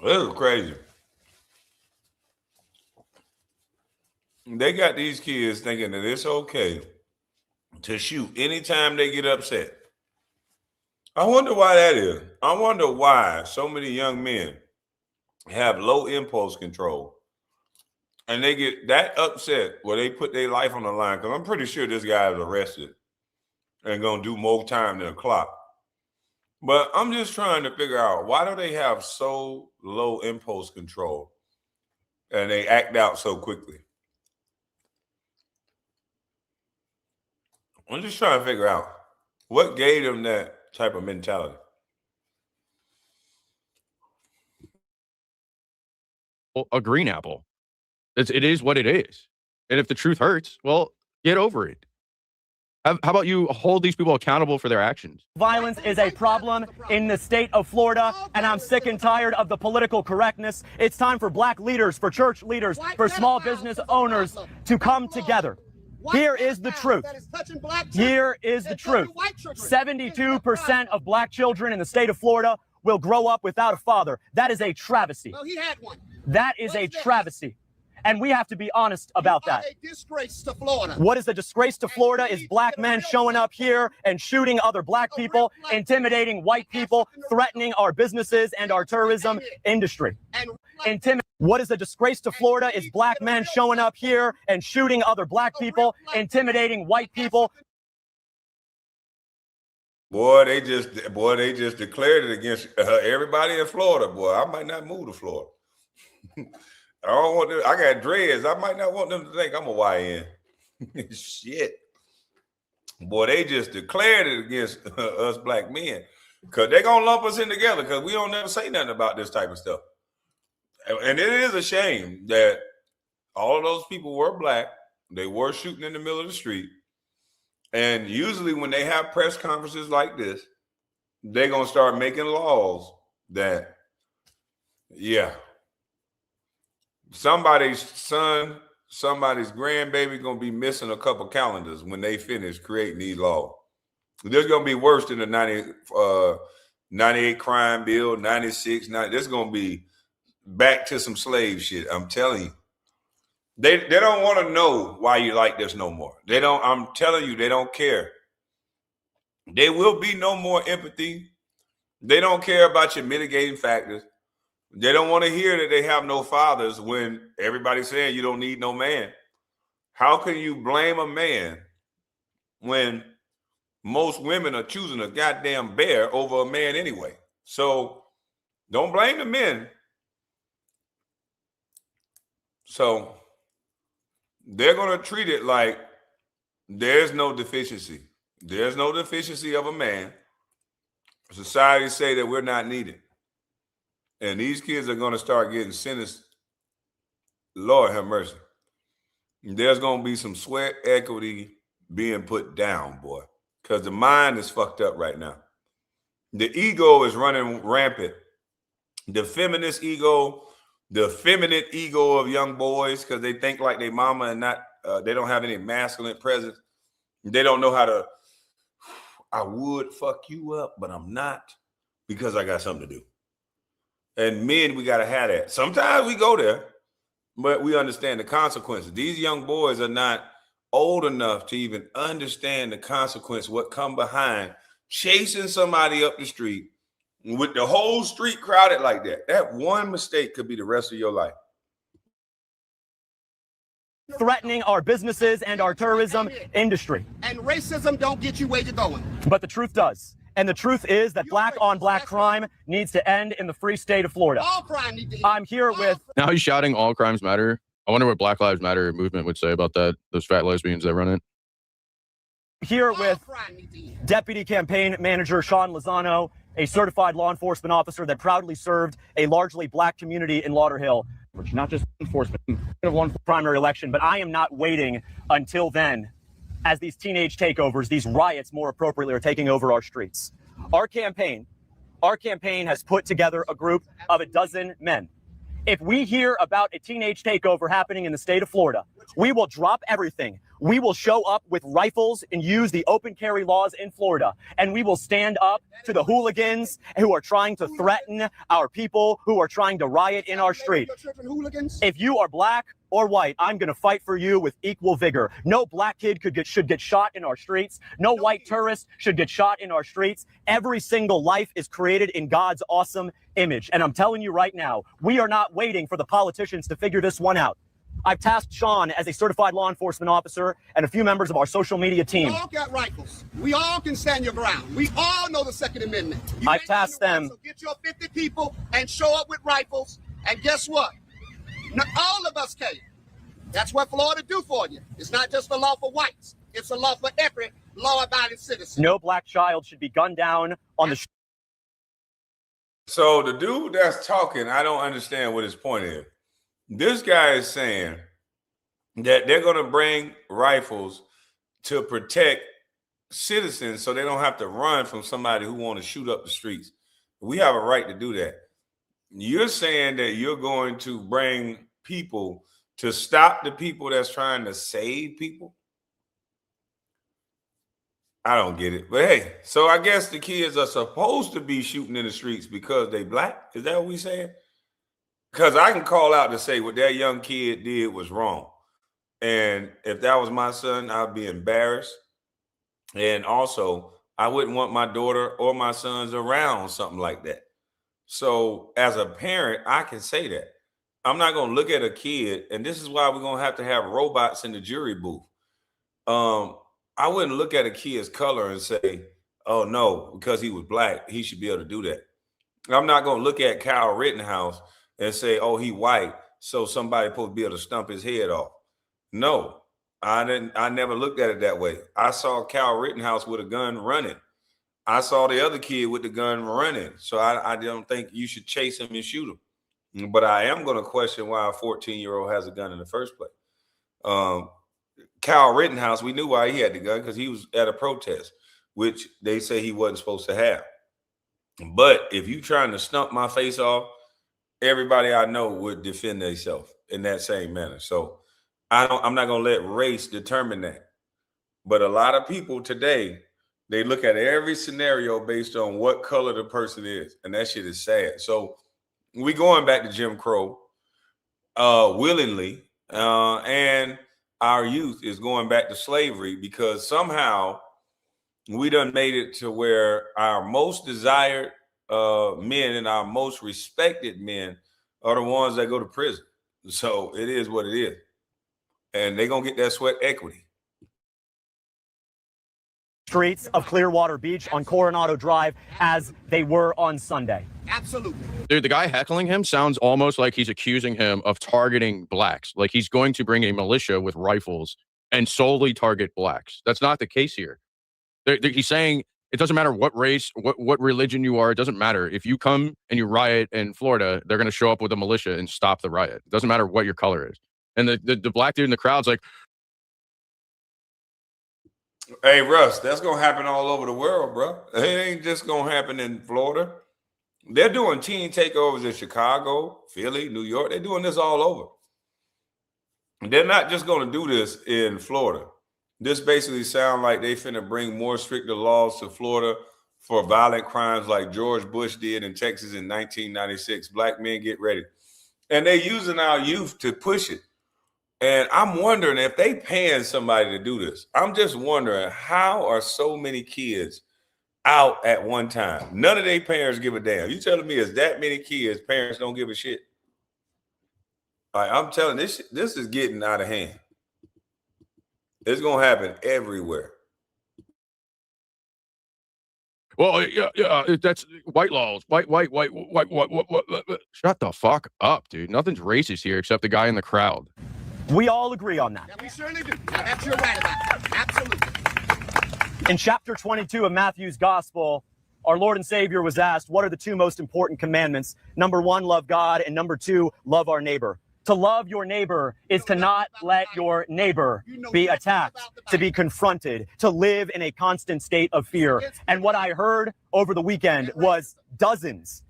This is crazy. They got these kids thinking that it's okay to shoot anytime they get upset. I wonder why that is. I wonder why so many young men have low impulse control and they get that upset where they put their life on the line, because I'm pretty sure this guy is arrested and gonna do more time than a clock. But I'm just trying to figure out, why do they have so low impulse control and they act out so quickly? I'm just trying to figure out what gave them that type of mentality. A green apple. It is what it is. And if the truth hurts, well, get over it. How about you hold these people accountable for their actions? Violence is a problem in the state of Florida, and I'm sick and tired of the political correctness. It's time for black leaders, for church leaders, for small business owners to come together. Here is the truth. Here is the truth. 72% of black children in the state of Florida will grow up without a father. That is a travesty. Well, he had one. That is a travesty. And we have to be honest about that. A disgrace to Florida. What is a disgrace to Florida is black men showing up here and shooting other black people, intimidating white people, threatening our businesses and our tourism industry. What is a disgrace to Florida is black men showing up here and shooting other black people, intimidating white people. Boy, they just declared it against everybody in Florida. Boy, I might not move to Florida. I don't want them. I got dreads. I might not want them to think I'm a YN. Shit. Boy, they just declared it against us black men, because they're going to lump us in together, because we don't never say nothing about this type of stuff. And it is a shame that all of those people were black. They were shooting in the middle of the street. And usually when they have press conferences like this, they're going to start making laws that, yeah, somebody's son, somebody's grandbaby going to be missing a couple calendars when they finish creating these laws. There's going to be worse than the 98 crime bill, 96. This is going to be back to some slave shit. I'm telling you. They don't want to know why you like this no more. They don't. I'm telling you, they don't care. There will be no more empathy. They don't care about your mitigating factors. They don't want to hear that they have no fathers when everybody's saying you don't need no man. How can you blame a man when most women are choosing a goddamn bear over a man anyway? So don't blame the men. So they're going to treat it like there's no deficiency. There's no deficiency of a man. Society say that we're not needed. And these kids are going to start getting sentenced. Lord have mercy. There's going to be some sweat equity being put down, boy, because the mind is fucked up right now. The ego is running rampant. The feminist ego, the feminine ego of young boys, because they think like their mama and not, they don't have any masculine presence. They don't know how to, I would fuck you up, but I'm not, because I got something to do. And men, we got to have that. Sometimes we go there, but we understand the consequences. These young boys are not old enough to even understand the consequence, what come behind chasing somebody up the street with the whole street crowded like that. That one mistake could be the rest of your life. Threatening our businesses and our tourism industry. And racism don't get you where you're going. But the truth does. And the truth is that black on black crime needs to end in the free state of Florida. All crime needs to end. I'm here with... Now he's shouting all crimes matter. I wonder what Black Lives Matter movement would say about that, those fat lesbians that run it. Here with Deputy Campaign Manager Sean Lozano, a certified law enforcement officer that proudly served a largely black community in Lauderhill. Not just enforcement, primary election, but I am not waiting until then as these teenage takeovers, these riots more appropriately, are taking over our streets. Our campaign has put together a group of a dozen men. If we hear about a teenage takeover happening in the state of Florida, we will drop everything. We will show up with rifles and use the open carry laws in Florida. And we will stand up to the hooligans who are trying to threaten our people, who are trying to riot in our street. If you are black or white, I'm going to fight for you with equal vigor. No black kid should get shot in our streets. No white tourist should get shot in our streets. Every single life is created in God's awesome image. And I'm telling you right now, we are not waiting for the politicians to figure this one out. I've tasked Sean as a certified law enforcement officer and a few members of our social media team. We all got rifles. We all can stand your ground. We all know the Second Amendment. I've tasked them. So get your 50 people and show up with rifles. And guess what? All of us can. That's what Florida do for you. It's not just a law for whites. It's a law for every law-abiding citizen. No black child should be gunned down on the So the dude that's talking, I don't understand what his point is. This guy is saying that they're going to bring rifles to protect citizens so they don't have to run from somebody who want to shoot up the streets. We have a right to do that. You're saying that you're going to bring people to stop the people that's trying to save people? I don't get it. But hey, so I guess the kids are supposed to be shooting in the streets because they black? Is that what we saying? Because I can call out to say what that young kid did was wrong. And if that was my son, I'd be embarrassed. And also, I wouldn't want my daughter or my sons around something like that. So as a parent, I can say that. I'm not going to look at a kid, and this is why we're going to have robots in the jury booth. I wouldn't look at a kid's color and say, oh, no, because he was black, he should be able to do that. I'm not going to look at Kyle Rittenhouse and say, oh, he white, so somebody supposed to be able to stump his head off. No, I never looked at it that way. I saw Kyle Rittenhouse with a gun running. I saw the other kid with the gun running. So I don't think you should chase him and shoot him. But I am going to question why a 14-year-old has a gun in the first place. Kyle Rittenhouse, we knew why he had the gun because he was at a protest, which they say he wasn't supposed to have. But if you trying to stump my face off, everybody I know would defend themselves in that same manner. So I'm not going to let race determine that. But a lot of people today, they look at every scenario based on what color the person is. And that shit is sad. So we going back to Jim Crow willingly. And our youth is going back to slavery because somehow we done made it to where our most desired men and our most respected men are the ones that go to prison. So it is what it is. And they're going to get that sweat equity. Streets of Clearwater Beach on Coronado Drive as they were on Sunday. Absolutely. Dude, the guy heckling him sounds almost like he's accusing him of targeting blacks. Like he's going to bring a militia with rifles and solely target blacks. That's not the case here. He's saying it doesn't matter what race, what religion you are. It doesn't matter. If you come and you riot in Florida, they're going to show up with a militia and stop the riot. It doesn't matter what your color is. And the black dude in the crowd's like, hey, Russ, that's going to happen all over the world, bro. It ain't just going to happen in Florida. They're doing teen takeovers in Chicago, Philly, New York. They're doing this all over. They're not just going to do this in Florida. This basically sounds like they finna bring more stricter laws to Florida for violent crimes like George Bush did in Texas in 1996. Black men, get ready. And they're using our youth to push it. And I'm wondering if they paying somebody to do this. I'm just wondering, how are so many kids out at one time? None of their parents give a damn. You telling me it's that many kids, parents don't give a shit? Like, I'm telling this is getting out of hand. It's gonna happen everywhere. well, yeah, that's white laws. White. Shut the fuck up, dude. Nothing's racist here except the guy in the crowd. We all agree on that. Yeah, we certainly do. That's you're right about. Absolutely. In chapter 22 of Matthew's gospel, our Lord and Savior was asked, what are the two most important commandments? Number 1, love God, and number 2, love our neighbor. To love your neighbor is to not let your neighbor be attacked, to be confronted, to live in a constant state of fear. And what I heard over the weekend was dozens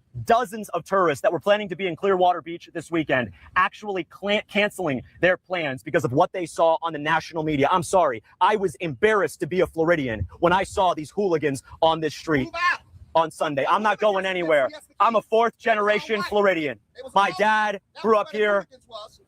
of tourists that were planning to be in Clearwater Beach this weekend actually canceling their plans because of what they saw on the national media. I'm sorry. I was embarrassed to be a Floridian when I saw these hooligans on this street on Sunday. I'm not going anywhere. I'm a 4th generation Floridian. My dad grew up here.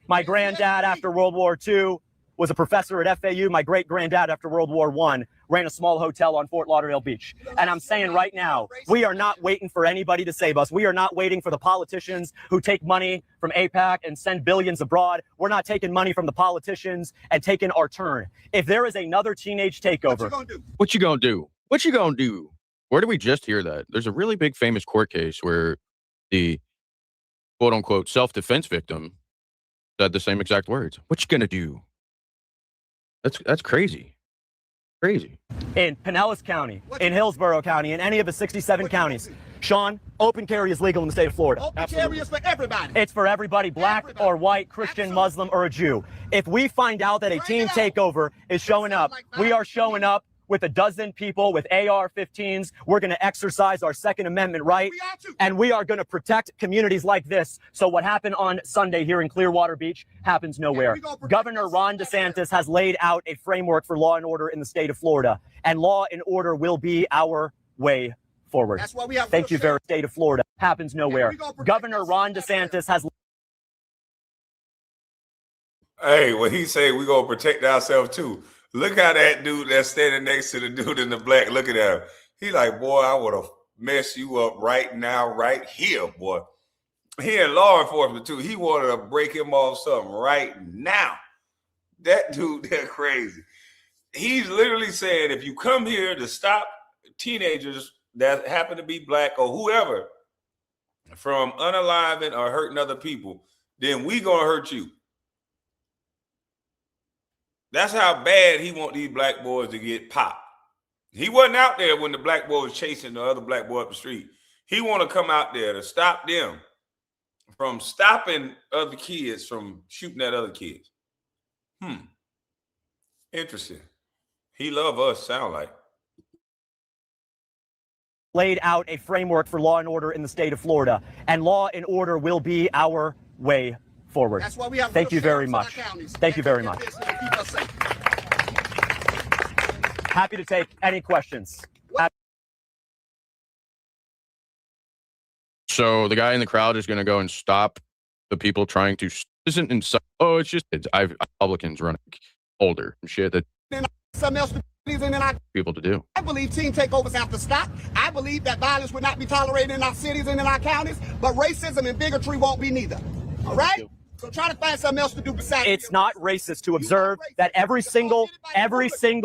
My granddad after World War II was a professor at FAU. My great granddad after World War I ran a small hotel on Fort Lauderdale Beach. And I'm saying right now, we are not waiting for anybody to save us. We are not waiting for the politicians who take money from AIPAC and send billions abroad. We're not taking money from the politicians and taking our turn. If there is another teenage takeover, What you gonna do? What you gonna do? Where did we just hear that? There's a really big famous court case where the quote unquote self-defense victim said the same exact words. What you gonna do? That's crazy. Crazy. in Pinellas County, in Hillsborough County, in any of the 67 counties, Sean, open carry is legal in the state of Florida. Open carry is for everybody. It's for everybody, black or white, Christian, Muslim, or a Jew. If we find out that a teen takeover is showing up, we are showing up with a dozen people with AR-15s. We're going to exercise our Second Amendment right, and we are going to protect communities like this. So what happened on Sunday here in Clearwater Beach happens nowhere. Governor Ron DeSantis has laid out a framework for law and order in the state of Florida, and law and order will be our way forward. That's why we have. Thank you very much. State of Florida happens nowhere. Governor Ron DeSantis has. Hey, when he say we gonna protect ourselves too. Look how that dude that's standing next to the dude in the black looking at him. He like, boy, I would have messed you up right now, right here, boy. He in law enforcement too. He wanted to break him off something right now. That dude, they're crazy. He's literally saying, if you come here to stop teenagers that happen to be black or whoever from unaliving or hurting other people, then we gonna hurt you. That's how bad he want these black boys to get popped. He wasn't out there when the black boy was chasing the other black boy up the street. He want to come out there to stop them from stopping other kids from shooting at other kids. Interesting. He love us, sound like. Laid out a framework for law and order in the state of Florida, and law and order will be our way forward. That's why we have. Thank you very much. Thank you very much. Happy to take any questions. So the guy in the crowd is going to go and stop the people trying to. Isn't inside. Oh, it's just Republicans running older and shit that Something else people to do. I believe teen takeovers have to stop. I believe that violence will not be tolerated in our cities and in our counties, but racism and bigotry won't be neither. All right? So try to find something else to do besides. It's not racist to observe that every single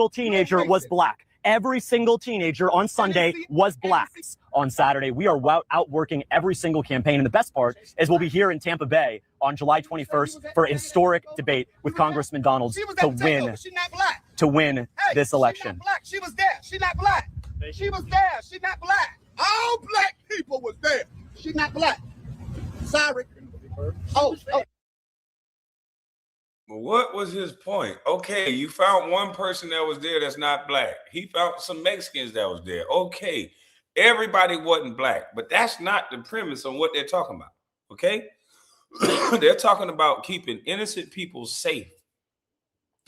teenager was black. Every single teenager on Sunday was black. On Saturday, we are out working every single campaign. And the best part is we'll be here in Tampa Bay on July 21st for a historic debate with Congressman Donalds to win this election. She was there. She's not black. She was there. She's not black. All black people was there. She's not black. Sorry. Oh. What was his point? Okay, you found one person that was there that's not black. He found some Mexicans that was there. Okay, everybody wasn't black, but that's not the premise on what they're talking about. Okay, they're talking about keeping innocent people safe.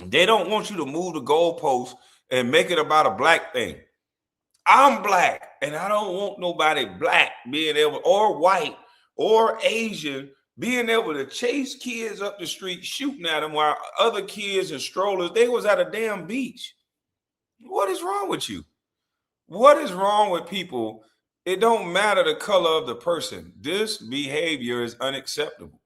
They don't want you to move the goalpost and make it about a black thing. I'm black, and I don't want nobody black being able, or white, or Asian, being able to chase kids up the street, shooting at them while other kids and strollers, they was at a damn beach. What is wrong with you? What is wrong with people? It don't matter the color of the person. This behavior is unacceptable.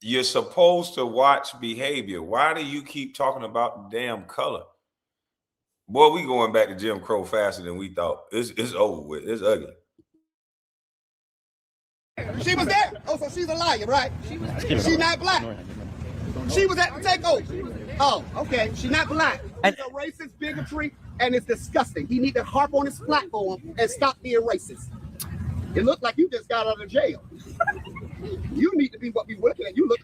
You're supposed to watch behavior. Why do you keep talking about the damn color? Boy, we going back to Jim Crow faster than we thought. It's over with. It's ugly. She was there. Oh, so she's a liar, right? She's not black. She was at the takeover. Oh, okay. She's not black. It's a racist bigotry, and it's disgusting. He need to harp on his platform and stop being racist. It looked like you just got out of jail. You need to be what we looking at. You look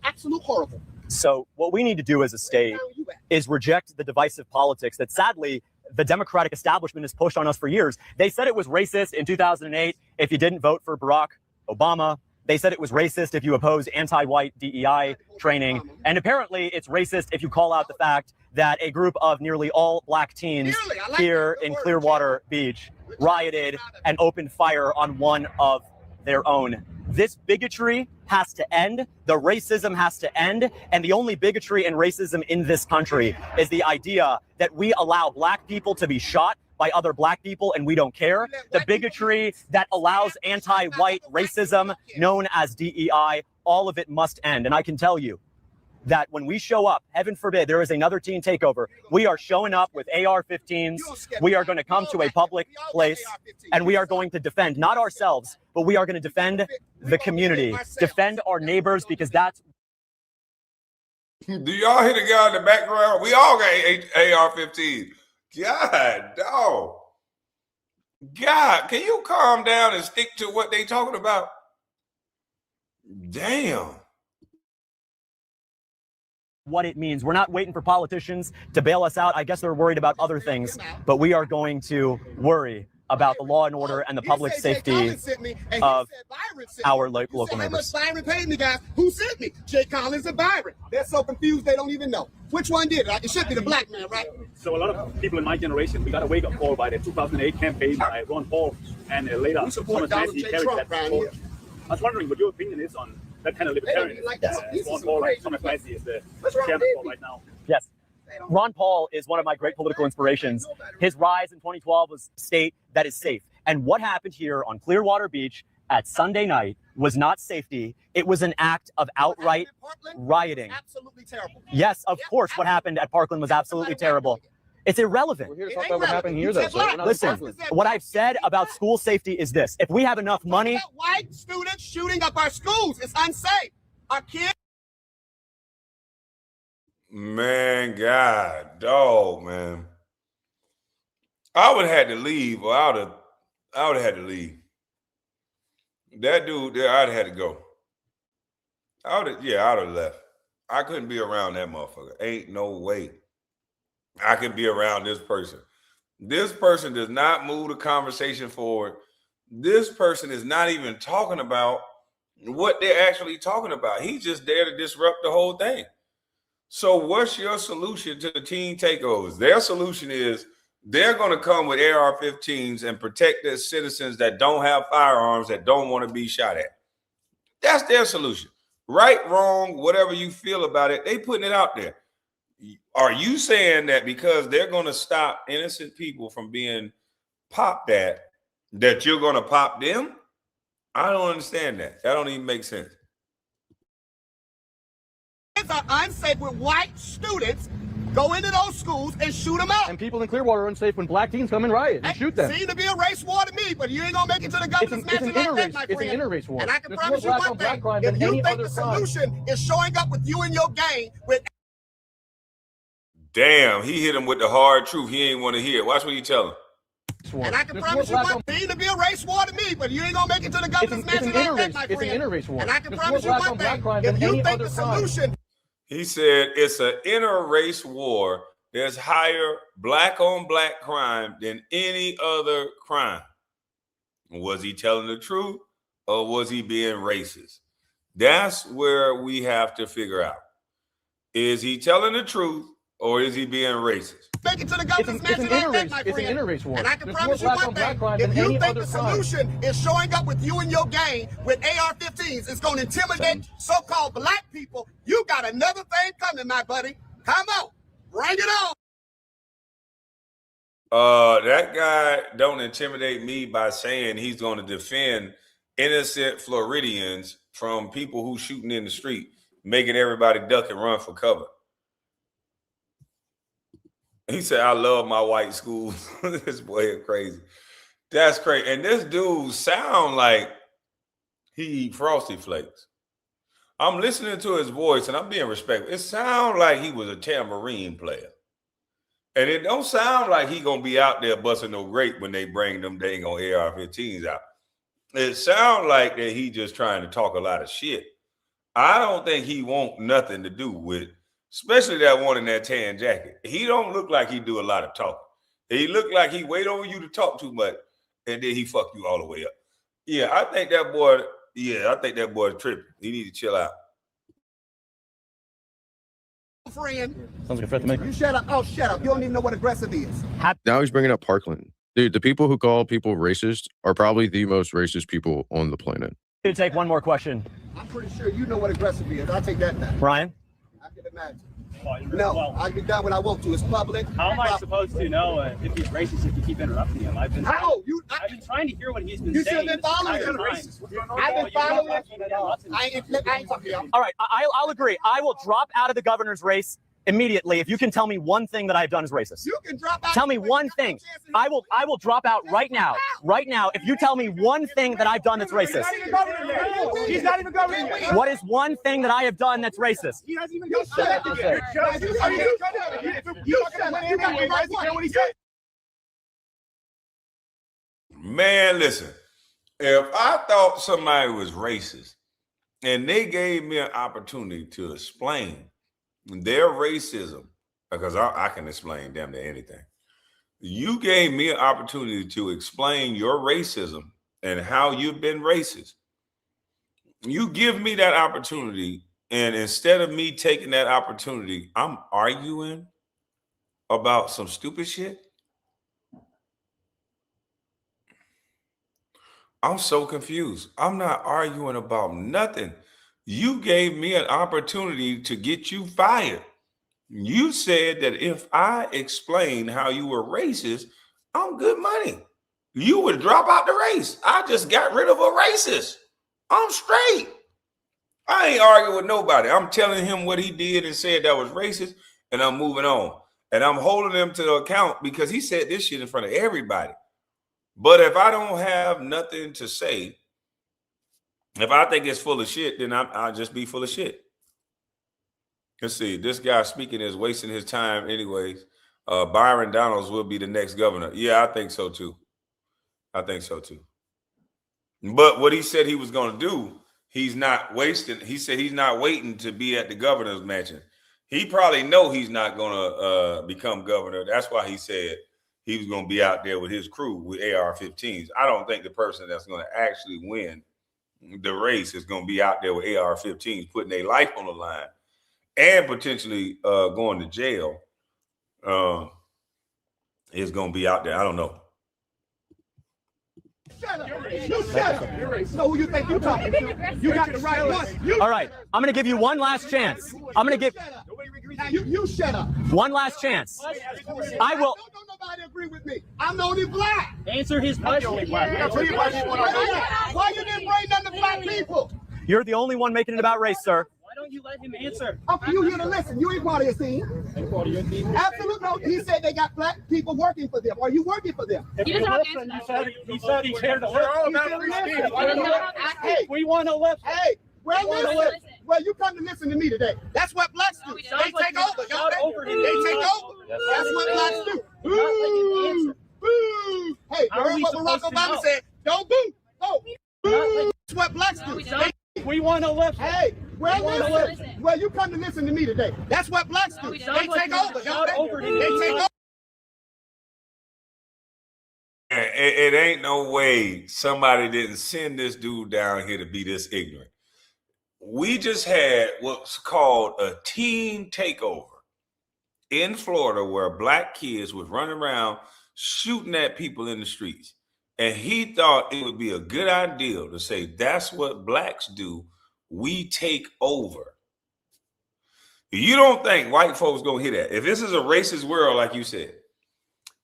absolute horrible. So what we need to do as a state is reject the divisive politics that sadly the Democratic establishment has pushed on us for years. They said it was racist in 2008 if you didn't vote for Barack Obama. They said it was racist if you oppose anti-white DEI training. And apparently it's racist if you call out the fact that a group of nearly all black teens here in Clearwater Beach rioted and opened fire on one of their own. This bigotry has to end. The racism has to end. And the only bigotry and racism in this country is the idea that we allow black people to be shot by other black people and we don't care. The bigotry that allows anti-white racism known as DEI, all of it must end. And I can tell you that when we show up, heaven forbid, there is another teen takeover, we are showing up with AR-15s. We are going to come to a public place and we are going to defend, not ourselves, but we are going to defend the community, defend our neighbors, because that's. Do y'all hear the guy in the background? We all got AR-15. God, dog. God, can you calm down and stick to what they talking about? Damn. What it means. We're not waiting for politicians to bail us out. I guess they're worried about other things, but we are going to worry about the law and order and the public safety of our local neighbors. Byron paid me, guys. Who sent me? Jay Collins and Byron. They're so confused they don't even know. Which one did it? It should be the black man, right? So a lot of people in my generation, we got a wake-up call by the 2008 campaign by Ron Paul, and later Thomas Massey carried that support. I was wondering what your opinion is on that kind of libertarian. Ron Paul and Thomas Massey is the chairman right now. Yes. Ron Paul is one of my great political inspirations. His rise in 2012 was state that is safe. And what happened here on Clearwater Beach at Sunday night was not safety. It was an act of outright rioting. Absolutely terrible. Yes, of course, what happened at Parkland was absolutely terrible. It's irrelevant. We're here to talk about what happened here, though. So listen, what I've said about school safety is this. If we have enough money... White students shooting up our schools. It's unsafe. Our kids... Man, God, dog, man. I would have had to leave, or I would have had to leave. That dude there, I'd have had to go. I would have left. I couldn't be around that motherfucker. Ain't no way I can be around this person. This person does not move the conversation forward. This person is not even talking about what they're actually talking about. He's just there to disrupt the whole thing. So what's your solution to the teen takeovers? Their solution is they're going to come with AR-15s and protect their citizens that don't have firearms, that don't want to be shot at. That's their solution. Right, wrong, whatever you feel about it, they putting it out there. Are you saying that because they're going to stop innocent people from being popped at, that you're going to pop them? I don't understand that. That don't even make sense. Kids are unsafe when white students go into those schools and shoot them up. And people in Clearwater are unsafe when black teens come and riot and shoot them. Seems to be a race war to me, but you ain't gonna make it to the governor's mansion like that, my friend. It's an interrace war. And I can promise you one thing: if you think the solution is showing up with you and your gang with... Damn, he hit him with the hard truth. He ain't want to hear. Watch what he tell him. And I can promise you one thing: to be a race war to me, but you ain't gonna make it to the governor's mansion like that, my friend. It's an interrace war. And I can promise you one thing: if you think the solution... He said it's an inter-race war. There's higher black on black crime than any other crime. Was he telling the truth or was he being racist? That's where we have to figure out. Is he telling the truth or is he being racist? Make it to the governor's mansion like that, my friend. It's an interrace war. And I can promise you one thing: if you think the solution is showing up with you and your gang with AR-15s, it's going to intimidate so-called black people, you got another thing coming, my buddy. Come on, bring it on. That guy don't intimidate me by saying he's going to defend innocent Floridians from people who shooting in the street, making everybody duck and run for cover. He said, I love my white schools. This boy is crazy. That's crazy. And this dude sound like he eat Frosty Flakes. I'm listening to his voice and I'm being respectful. It sounds like he was a tambourine player. And it don't sound like he going to be out there busting no grape when they bring them dang on AR-15s out. It sounds like that he just trying to talk a lot of shit. I don't think he want nothing to do with, especially that one in that tan jacket. He don't look like he do a lot of talking. He look like he wait on you to talk too much, and then he fuck you all the way up. Yeah, I think that boy tripping. He need to chill out. Friend, Sounds like a threat to me. you shut up. Oh, shut up. You don't even know what aggressive is. Now he's bringing up Parkland. Dude, the people who call people racist are probably the most racist people on the planet. To take one more question. I'm pretty sure you know what aggressive is. I'll take that back. Ryan? I can imagine. No, I can be done when I want to. It's public. How am I supposed to know if he's racist if you keep interrupting him? I've been How? I've been trying to hear what he's been You saying. should have been following him. I've been following him. I ain't talking to you. All right, I'll agree. I will drop out of the governor's race immediately if you can tell me one thing that I've done is racist. You can drop out. Tell me one thing. I will drop out right now. Right now, if you tell me one thing that I've done that's racist. He's not even governing yet. What is one thing that I have done that's racist? He hasn't even got shut up yet. You shut up. You got the right to what he said. Man, listen. If I thought somebody was racist and they gave me an opportunity to explain their racism, because I can explain damn near anything. You gave me an opportunity to explain your racism and how you've been racist. You give me that opportunity, and instead of me taking that opportunity, I'm arguing about some stupid shit. I'm so confused. I'm not arguing about nothing. You gave me an opportunity to get you fired. You said that if I explain how you were racist, I'm good money. You would drop out the race. I just got rid of a racist. I'm straight. I ain't arguing with nobody. I'm telling him what he did and said that was racist, and I'm moving on. And I'm holding him to account because he said this shit in front of everybody. But if I don't have nothing to say, if I think it's full of shit, then I'll just be full of shit. Let's see. This guy speaking is wasting his time anyways. Byron Donalds will be the next governor. Yeah, I think so too. I think so too. But what he said he was going to do, he's not wasting. He said he's not waiting to be at the governor's mansion. He probably know he's not going to become governor. That's why he said he was going to be out there with his crew with AR-15s. I don't think the person that's going to actually win the race is going to be out there with AR-15s, putting their life on the line and potentially going to jail. Is going to be out there. I don't know. Shut up. You shut up. Know who you think you're talking to. You got the right one. All right, I'm going to give you one last chance. I'm going to give you shut up. one last chance. I will. Don't nobody agree with me. I'm the only black. Answer his question. Why you didn't bring none of the black people? You're the only one making it about race, sir. Why don't you let him answer? Okay, you here to listen. You ain't part of his team. Absolutely no. He said they got black people working for them. Are you working for them? If you listen, he said he's here to listen. Hey, we want to listen. Hey, well, you come to listen to me today. That's what blacks do. They take over. They take over. That's what blacks do. Boo! Boo! Hey, you heard what Barack Obama said? Don't boo. Go. Boo! That's what blacks do. We want to listen. Hey, well, you come to listen to me today. That's what blacks do. They take over. They take over. It ain't no way somebody didn't send this dude down here to be this ignorant. We just had what's called a teen takeover in Florida where black kids was running around shooting at people in the streets. And he thought it would be a good idea to say, that's what blacks do. We take over. You don't think white folks gonna hear that? If this is a racist world, like you said,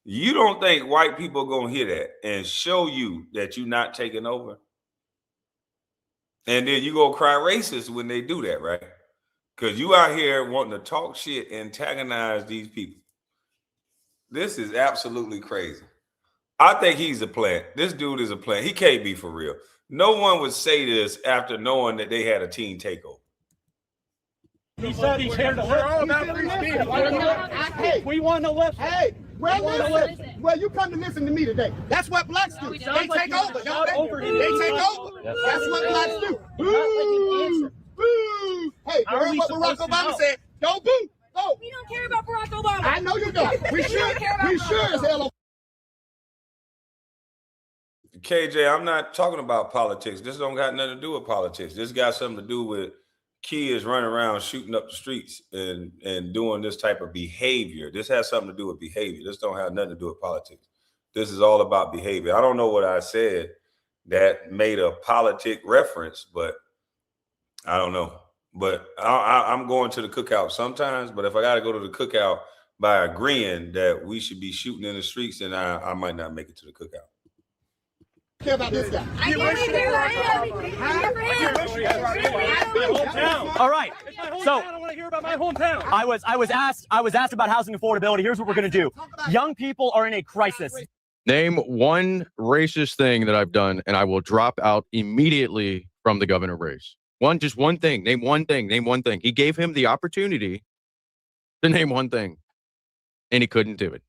you don't think white people gonna hear that and show you that you're not taking over? And then you go cry racist when they do that, right? Because you out here wanting to talk shit, antagonize these people. This is absolutely crazy. I think he's a plant. This dude is a plant. He can't be for real. No one would say this after knowing that they had a teen takeover. He said he's here to listen. Hey, we want to listen. Hey, well, you come to listen to me today. That's what blacks do. They take over. They take over. That's what blacks do. Boo! Boo! Hey, you heard what Barack Obama said? Don't boo. Go. We don't care about Barack Obama. I know you don't. We sure as hell. KJ, I'm not talking about politics. This don't got nothing to do with politics. This got something to do with kids running around shooting up the streets and doing this type of behavior. This has something to do with behavior. This don't have nothing to do with politics. This is all about behavior. I don't know what I said that made a politic reference, but I don't know. But I'm going to the cookout sometimes. But if I got to go to the cookout by agreeing that we should be shooting in the streets, then I might not make it to the cookout. Care about this guy. All right. So I want to hear about my hometown. I was asked about housing affordability. Here's what we're going to do. Young people are in a crisis. Name one racist thing that I've done, and I will drop out immediately from the governor race. Just one thing. Name one thing. Name one thing. He gave him the opportunity to name one thing, and he couldn't do it.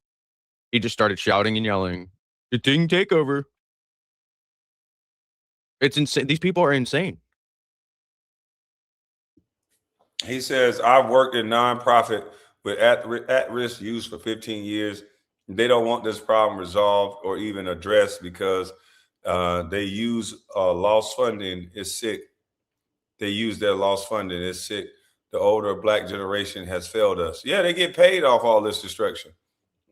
He just started shouting and yelling, "The thing takeover." It's insane. These people are insane. He says, I've worked in nonprofit with at-risk youth for 15 years. They don't want this problem resolved or even addressed because they use lost funding. It's sick. They use their lost funding. It's sick. The older Black generation has failed us. Yeah, they get paid off all this destruction.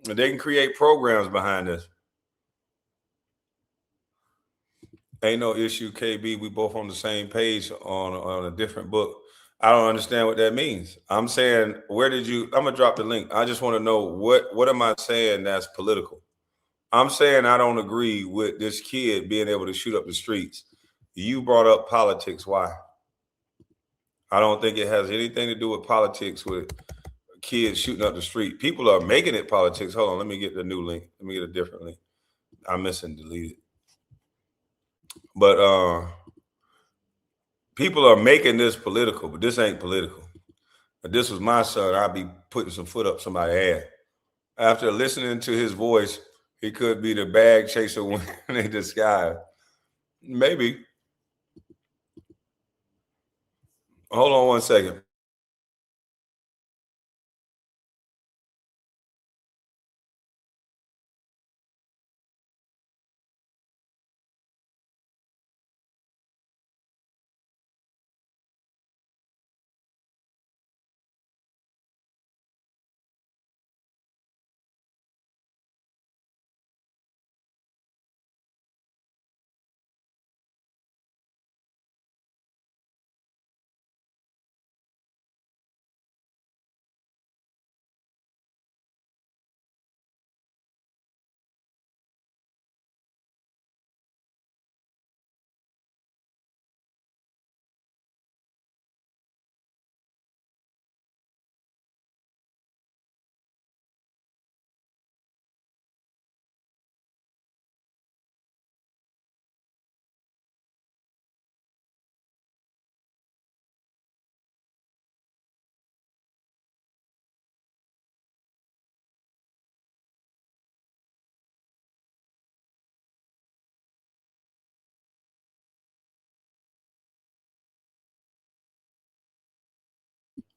They can create programs behind this. Ain't no issue, KB. We both on the same page on a different book. I don't understand what that means. I'm saying, I'm gonna drop the link. I just want to know what am I saying that's political? I'm saying I don't agree with this kid being able to shoot up the streets. You brought up politics. Why? I don't think it has anything to do with politics with kids shooting up the street. People are making it politics. Hold on, let me get the new link. Let me get a different link. I'm missing delete it. But people are making this political, but this ain't political. If this was my son, I'd be putting some foot up somebody's ass. After listening to his voice, he could be the bag chaser when in disguise. Maybe. Hold on one second.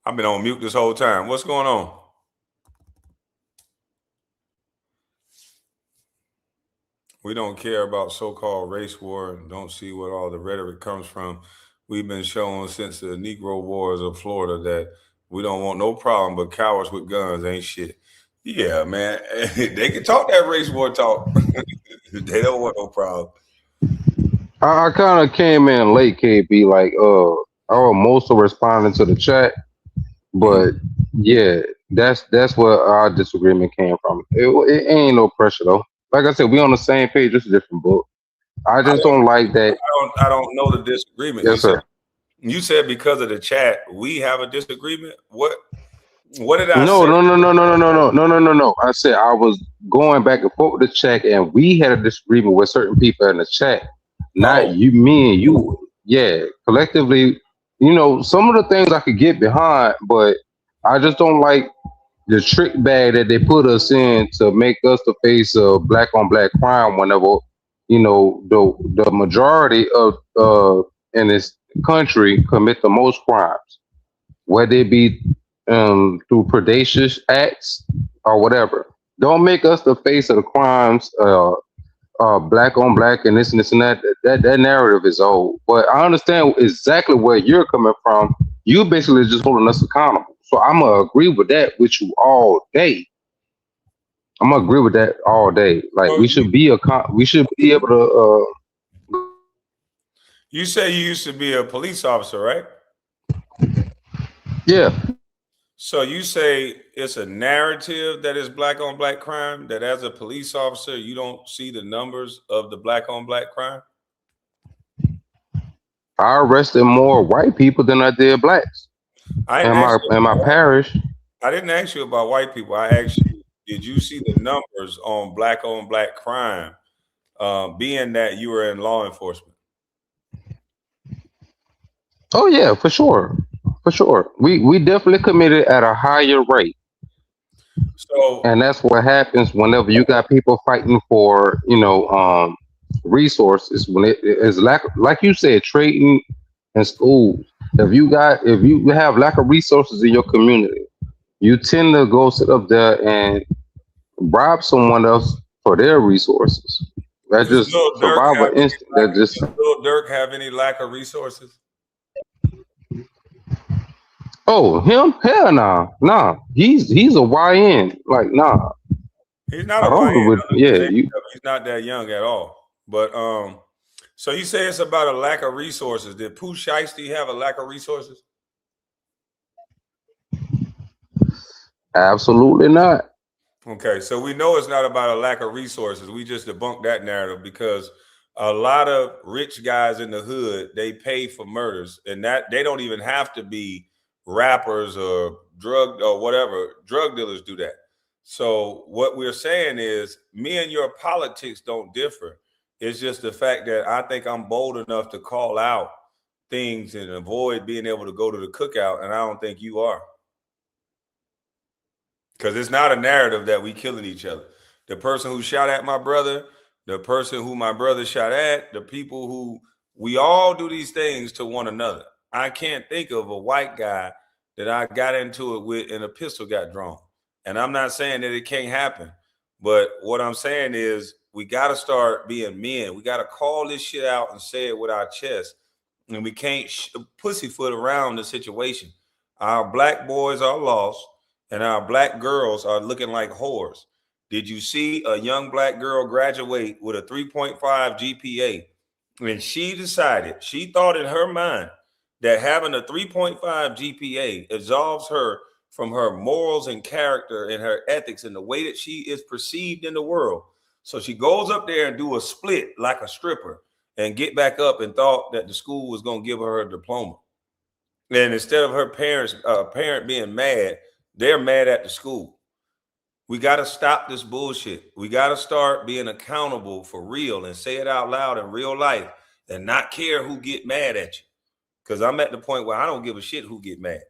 I've been on mute this whole time. What's going on? We don't care about so-called race war and don't see where all the rhetoric comes from. We've been shown since the Negro Wars of Florida that we don't want no problem, but cowards with guns ain't shit. Yeah, man. They can talk that race war talk. They don't want no problem. I kind of came in late, KB. Like, I was mostly responding to the chat, but yeah, that's where our disagreement came from. It ain't no pressure though. Like I said, we on the same page. It's a different book. I just don't like that. I don't know the disagreement. Yes, sir. You said because of the chat, we have a disagreement. What did I say? No. I said I was going back and forth with the chat, and we had a disagreement with certain people in the chat. Not you, me, and you. Yeah, collectively, some of the things I could get behind, but I just don't like the trick bag that they put us in to make us the face of black on black crime whenever, the majority of in this country commit the most crimes, whether it be through predacious acts or whatever. Don't make us the face of the crimes, black on black and this and this and that. That narrative is old. But I understand exactly where you're coming from. You basically just holding us accountable. So I'm gonna agree with that with you all day. I'm gonna agree with that all day. Like So we should be able to. you say you used to be a police officer, right? Yeah, So you say it's a narrative that is black on black crime, that as a police officer, you don't see the numbers of the black on black crime? I arrested more white people than I did blacks I didn't in ask my you in my about white. parish. I didn't ask you about white people. I asked you, did you see the numbers on black crime, being that you were in law enforcement? Oh yeah, for sure, for sure. We definitely committed at a higher rate, So and that's what happens whenever you got people fighting for resources. When it is like you said, trading in schools. If you have lack of resources in your community, you tend to go sit up there and bribe someone else for their resources. That does just Lil Durk survival have any instinct. That just does Lil Durk have any lack of resources? oh him hell nah. He's a YN like nah. He's not I a don't know YN. what I looked his yeah age you up. He's not that young at all. But so you say it's about a lack of resources. Did Pooh Shiesty have a lack of resources? absolutely not. Okay, so we know it's not about a lack of resources. We just debunked that narrative because a lot of rich guys in the hood, they pay for murders, and that they don't even have to be rappers or drug or whatever. Drug dealers do that. So what we're saying is me and your politics don't differ. It's just the fact that I think I'm bold enough to call out things and avoid being able to go to the cookout, and I don't think you are. Because it's not a narrative that we killing each other. The person who shot at my brother, the person who my brother shot at, the people who we all do these things to one another. I can't think of a white guy that I got into it with and a pistol got drawn. And I'm not saying that it can't happen, but what I'm saying is we got to start being men. We got to call this shit out and say it with our chest. And we can't pussyfoot around the situation. Our black boys are lost and our black girls are looking like whores. Did you see a young black girl graduate with a 3.5 GPA? And she decided, she thought in her mind that having a 3.5 GPA absolves her from her morals and character and her ethics and the way that she is perceived in the world. So she goes up there and do a split like a stripper and get back up and thought that the school was going to give her a diploma. And instead of her parent being mad, they're mad at the school. We got to stop this bullshit. We got to start being accountable for real and say it out loud in real life and not care who get mad at you. Because I'm at the point where I don't give a shit who get mad.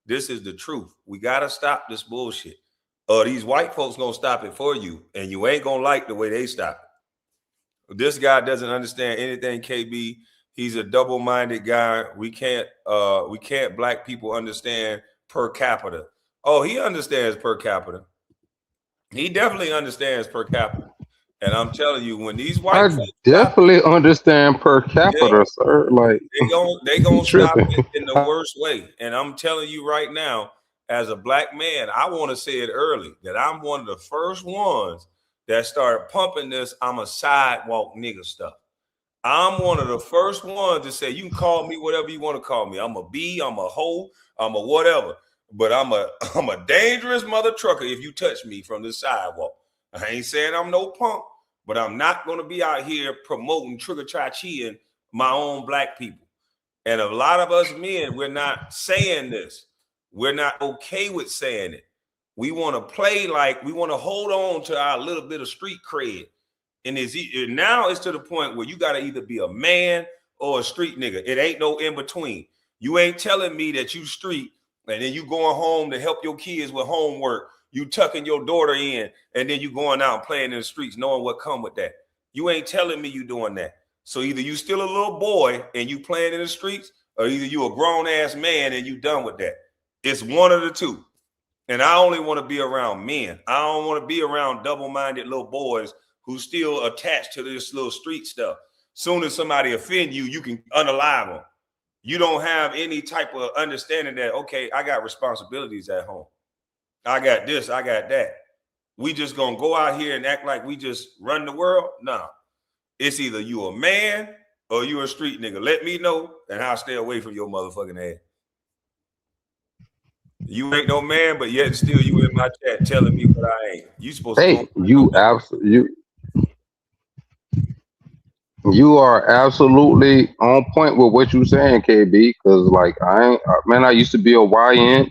This is the truth. We got to stop this bullshit. Or these white folks going to stop it for you and you ain't going to like the way they stop it. This guy doesn't understand anything, KB. He's a double-minded guy. We can't black people understand per capita. Oh, he understands per capita. He definitely understands per capita. And I'm telling you, when these white I folks stop definitely understand per it, yeah, capita, sir. Like they you gonna stop tripping. it in the worst way. And I'm telling you right now, as a black man, I want to say it early that I'm one of the first ones that started pumping this I'm a sidewalk nigga stuff. I'm one of the first ones to say you can call me whatever you want to call me. I'm a B, I'm a hoe, I'm a whatever. But I'm a dangerous mother trucker if you touch me from the sidewalk. I ain't saying I'm no punk, but I'm not gonna be out here promoting trigger try cheating my own black people. And a lot of us men, we're not saying this. We're not okay with saying it. We want to play like we want to hold on to our little bit of street cred. And now it's to the point where you got to either be a man or a street nigga. It ain't no in between. You ain't telling me that you street and then you going home to help your kids with homework. You tucking your daughter in and then you going out and playing in the streets knowing what come with that. You ain't telling me you doing that. So either you still a little boy and you playing in the streets or either you a grown ass man and you done with that. It's one of the two. And I only want to be around men. I don't want to be around double-minded little boys who still attached to this little street stuff. Soon as somebody offend you, you can unalive them. You don't have any type of understanding that, okay, I got responsibilities at home. I got this, I got that. we just gonna go out here and act like we just run the world. No, it's either you a man or you a street nigga. Let me know, and I'll stay away from your motherfucking ass. You ain't no man, but yet still you in my chat telling me what I ain't. You supposed to Hey, go. You are absolutely on point with what you saying, KB. Because like I used to be a YN.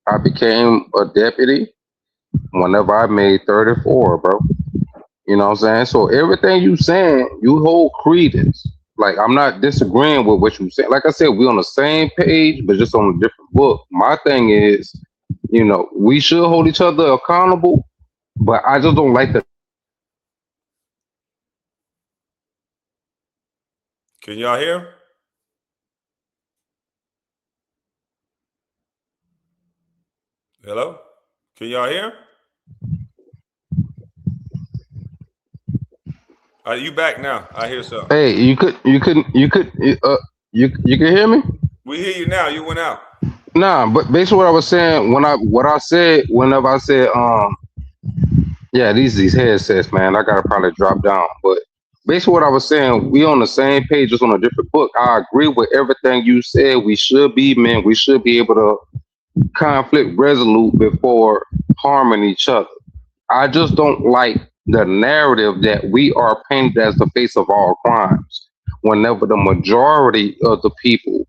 I became a deputy whenever I made 34, bro. You know what I'm saying? So everything you saying, you hold credence. Like I'm not disagreeing with what you said. Like I said, we on the same page, but just on a different book. My thing is, we should hold each other accountable, but I just don't like the. Can y'all hear? Hello? Can y'all hear? Are you back now? I hear something. Hey, you can hear me? We hear you now. You went out. Nah, but basically what I was saying whenever I said yeah, these headsets, man, I gotta probably drop down. But basically what I was saying, we on the same page, just on a different book. I agree with everything you said. We should be men. We should be able to conflict resolute before harming each other. I just don't like the narrative that we are painted as the face of all crimes, whenever the majority of the people,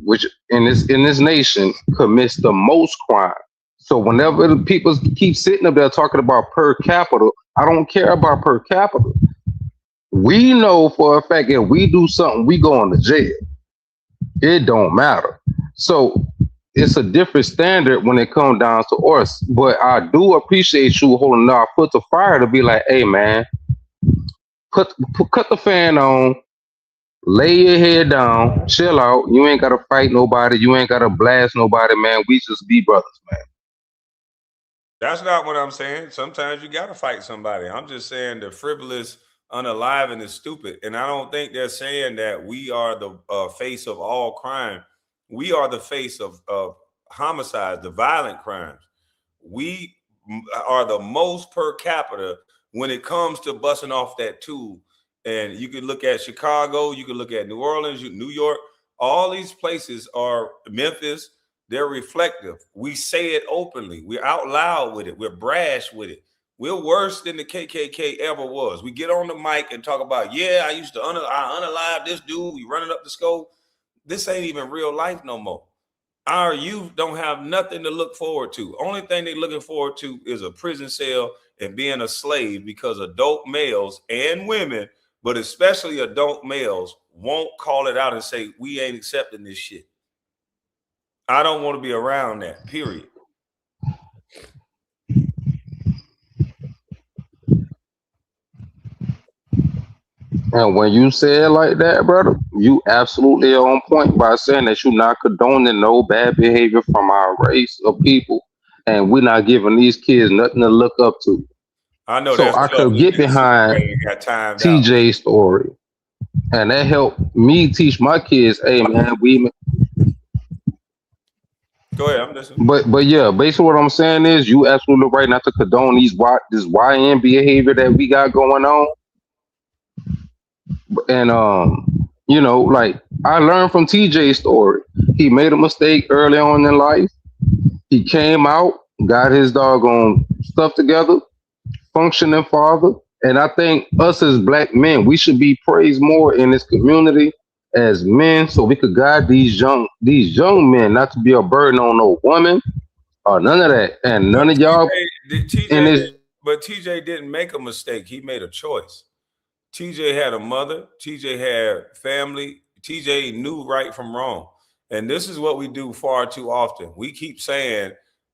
which in this nation, commits the most crime. So whenever the people keep sitting up there talking about per capita, I don't care about per capita. We know for a fact if we do something, we go into jail. It don't matter. So it's a different standard when it comes down to us. But I do appreciate you holding our foot to fire to be like, hey man, cut the fan on, lay your head down, chill out. You ain't gotta fight nobody. You ain't gotta blast nobody, man. We just be brothers, man. That's not what I'm saying. Sometimes you gotta fight somebody. I'm just saying the frivolous, unalive, is stupid. And I don't think they're saying that we are the face of all crime. We are the face of homicides, the violent crimes. We are the most per capita when it comes to busting off that tool. And you can look at Chicago, you can look at New Orleans, New York. All these places are Memphis. They're reflective. We say it openly. We're out loud with it. We're brash with it. We're worse than the KKK ever was. We get on the mic and talk about, yeah, I used to I unalive this dude. We running up the scope. This ain't even real life no more. Our youth don't have nothing to look forward to. Only thing they're looking forward to is a prison cell and being a slave, because adult males and women, but especially adult males, won't call it out and say, we ain't accepting this shit. I don't want to be around that, period. And when you say it like that, brother, you absolutely are on point by saying that you're not condoning no bad behavior from our race of people. And we're not giving these kids nothing to look up to. I know so that's I tough. could get behind TJ's story. And that helped me teach my kids, hey man, Go ahead, I'm listening. But yeah, basically what I'm saying is you absolutely right not to condone this YN behavior that we got going on. And like I learned from TJ's story. He made a mistake early on in life. He came out, got his doggone stuff together, functioning father. And I think us as black men, we should be praised more in this community as men, so we could guide these young men, not to be a burden on no woman or none of that. And none of y'all. But TJ didn't make a mistake. He made a choice. TJ had a mother. TJ had family. TJ knew right from wrong. And this is what we do far too often. We keep saying,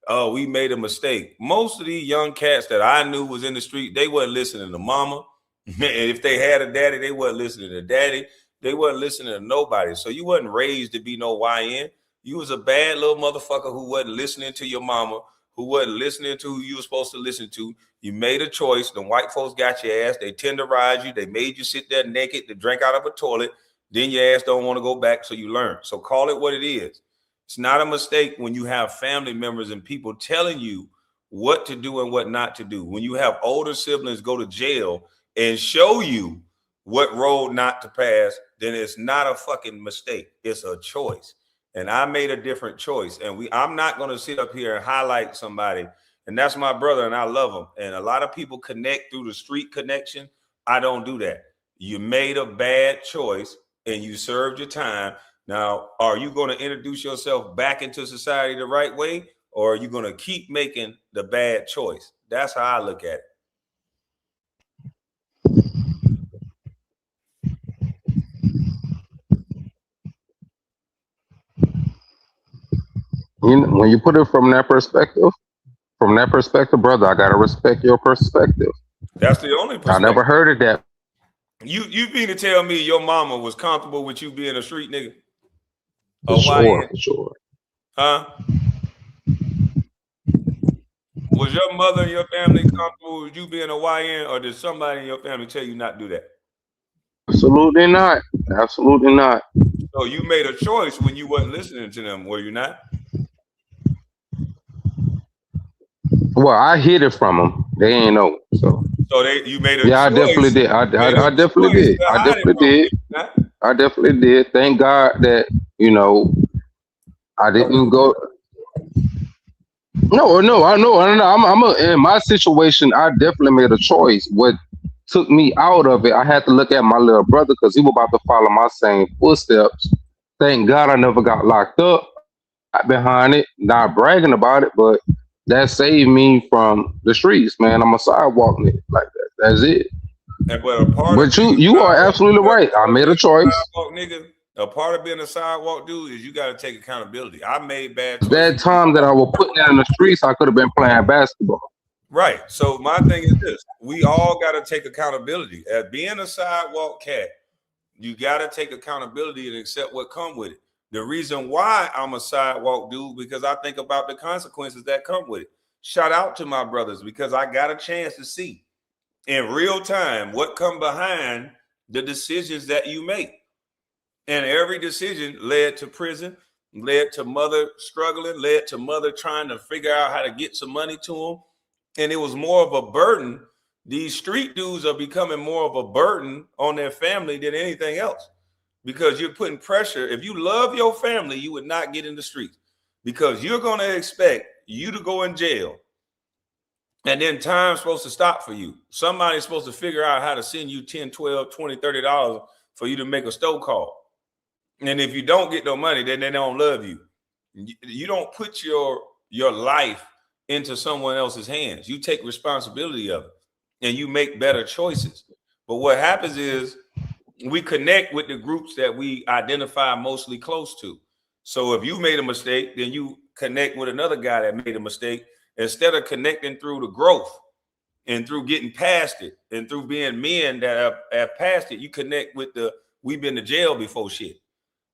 oh, we made a mistake. Most of these young cats that I knew was in the street, they wasn't listening to mama. And if they had a daddy, they wasn't listening to daddy. They wasn't listening to nobody. So you wasn't raised to be no YN. You was a bad little motherfucker who wasn't listening to your mama, who wasn't listening to who you were supposed to listen to. You made a choice. The white folks got your ass. They tenderized you. They made you sit there naked to drink out of a toilet. Then your ass don't want to go back, so you learn. So call it what it is. It's not a mistake when you have family members and people telling you what to do and what not to do. When you have older siblings go to jail and show you what road not to pass, then it's not a fucking mistake. It's a choice. And I made a different choice. And I'm not going to sit up here and highlight somebody. And that's my brother, and I love him. And a lot of people connect through the street connection. I don't do that. You made a bad choice and you served your time. Now, are you going to introduce yourself back into society the right way? Or are you going to keep making the bad choice? That's how I look at it. When you put it from that perspective, brother, I gotta respect your perspective. That's the only perspective. I never heard of that. You mean to tell me your mama was comfortable with you being a street nigga? For sure. Huh? Was your mother and your family comfortable with you being a YN, or did somebody in your family tell you not to do that? Absolutely not. Absolutely not. So you made a choice when you wasn't listening to them, were you not? Well, I hid it from them. They ain't know. So you made a choice. Yeah, I definitely did. I definitely did. I definitely did. Thank God that, I didn't go. No, I know. In my situation, I definitely made a choice. What took me out of it, I had to look at my little brother because he was about to follow my same footsteps. Thank God I never got locked up. Got behind it, not bragging about it, but that saved me from the streets, man. I'm a sidewalk nigga like that. That's it. But you are absolutely right. I made a choice. A part of being a sidewalk dude is you got to take accountability. I made bad choices. That time that I was putting in the streets, I could have been playing basketball. Right. So my thing is this: we all got to take accountability. As being a sidewalk cat, you got to take accountability and accept what come with it. The reason why I'm a sidewalk dude, because I think about the consequences that come with it. Shout out to my brothers, because I got a chance to see in real time what come behind the decisions that you make. And every decision led to prison, led to mother struggling, led to mother trying to figure out how to get some money to them. And it was more of a burden. These street dudes are becoming more of a burden on their family than anything else, because you're putting pressure. If you love your family, you would not get in the streets, because you're going to expect you to go in jail. And then time's supposed to stop for you. Somebody's supposed to figure out how to send you $10, $12, $20, $30 for you to make a store call. And if you don't get no money, then they don't love you. You don't put your life into someone else's hands. You take responsibility of it and you make better choices. But what happens is we connect with the groups that we identify mostly close to. So if you made a mistake, then you connect with another guy that made a mistake, instead of connecting through the growth and through getting past it and through being men that have passed it. You connect with the we've been to jail before shit.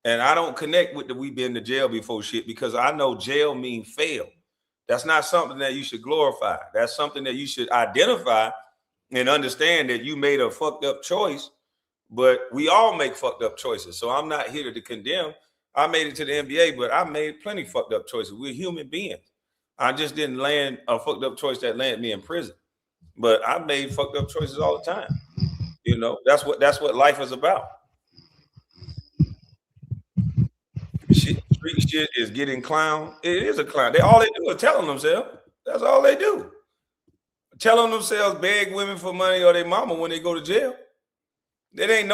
And I don't connect with the we've been to jail before shit, because I know jail means fail. That's not something that you should glorify. That's something that you should identify and understand that you made a fucked up choice, but we all make fucked up choices. So I'm not here to condemn. I made it to the NBA, but I made plenty fucked up choices. We're human beings. I just didn't land a fucked up choice that landed me in prison, but I made fucked up choices all the time. That's what life is about. Street shit is getting clown. It is a clown. All they do is telling themselves. That's all they do. Telling themselves beg women for money or their mama when they go to jail. It ain't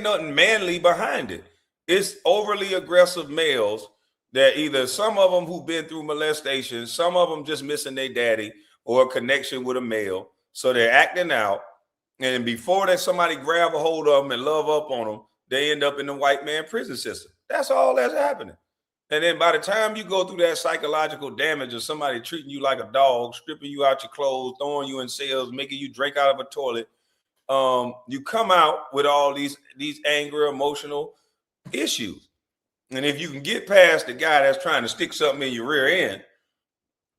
nothing manly behind it. It's overly aggressive males that either some of them who've been through molestation, some of them just missing their daddy or a connection with a male. So they're acting out. And before that somebody grab a hold of them and love up on them, they end up in the white man prison system. That's all that's happening. And then by the time you go through that psychological damage of somebody treating you like a dog, stripping you out your clothes, throwing you in cells, making you drink out of a toilet, you come out with all these anger, emotional issues. And if you can get past the guy that's trying to stick something in your rear end,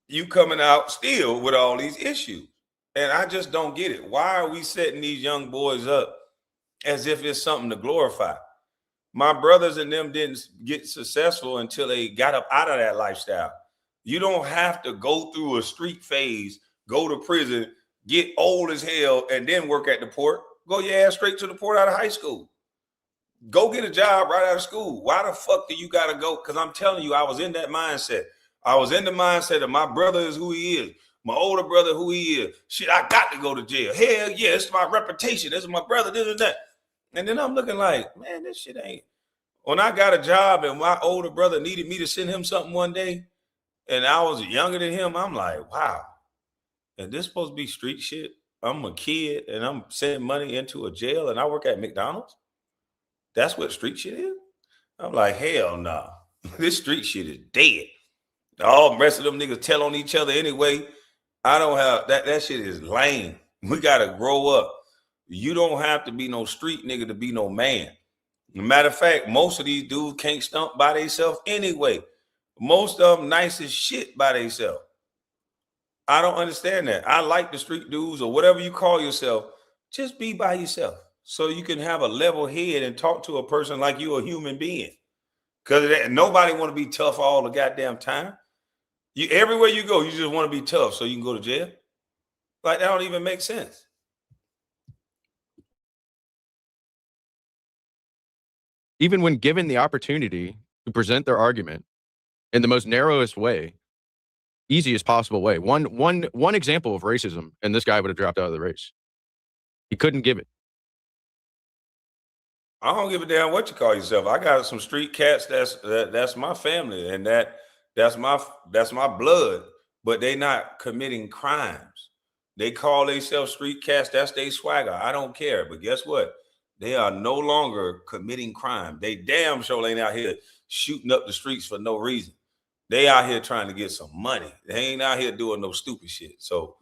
you coming out still with all these issues. And I just don't get it. Why are we setting these young boys up as if it's something to glorify? My brothers and them didn't get successful until they got up out of that lifestyle. You don't have to go through a street phase, go to prison, get old as hell, and then work at the port. Go your ass straight to the port out of high school. Go get a job right out of school. Why the fuck do you gotta go? Because I'm telling you, I was in that mindset. I was in the mindset of my brother is who he is. My older brother, who he is. Shit, I got to go to jail. Hell yeah, it's my reputation. This is my brother, this and that. And then I'm looking like, man, this shit ain't. When I got a job and my older brother needed me to send him something one day, and I was younger than him, I'm like, wow. And this supposed to be street shit? I'm a kid and I'm sending money into a jail and I work at McDonald's? That's what street shit is? I'm like, hell no. Nah. This street shit is dead. All the rest of them niggas tell on each other anyway. I don't have that. That shit is lame. We gotta grow up. You don't have to be no street nigga to be no man. Matter of fact, most of these dudes can't stump by themselves anyway. Most of them nice as shit by themselves. I don't understand that. I like the street dudes or whatever you call yourself. Just be by yourself so you can have a level head and talk to a person like you're a human being. Because nobody want to be tough all the goddamn time. You everywhere you go, you just want to be tough so you can go to jail. Like that don't even make sense. Even when given the opportunity to present their argument in the most narrowest way, easiest possible way. One example of racism, and this guy would have dropped out of the race. He couldn't give it. I don't give a damn what you call yourself. I got some street cats that's my family and that's my blood, but they not committing crimes. They call themselves street cats, that's their swagger. I don't care. But guess what? They are no longer committing crime. They damn sure ain't out here shooting up the streets for no reason. They out here trying to get some money. They ain't out here doing no stupid shit. So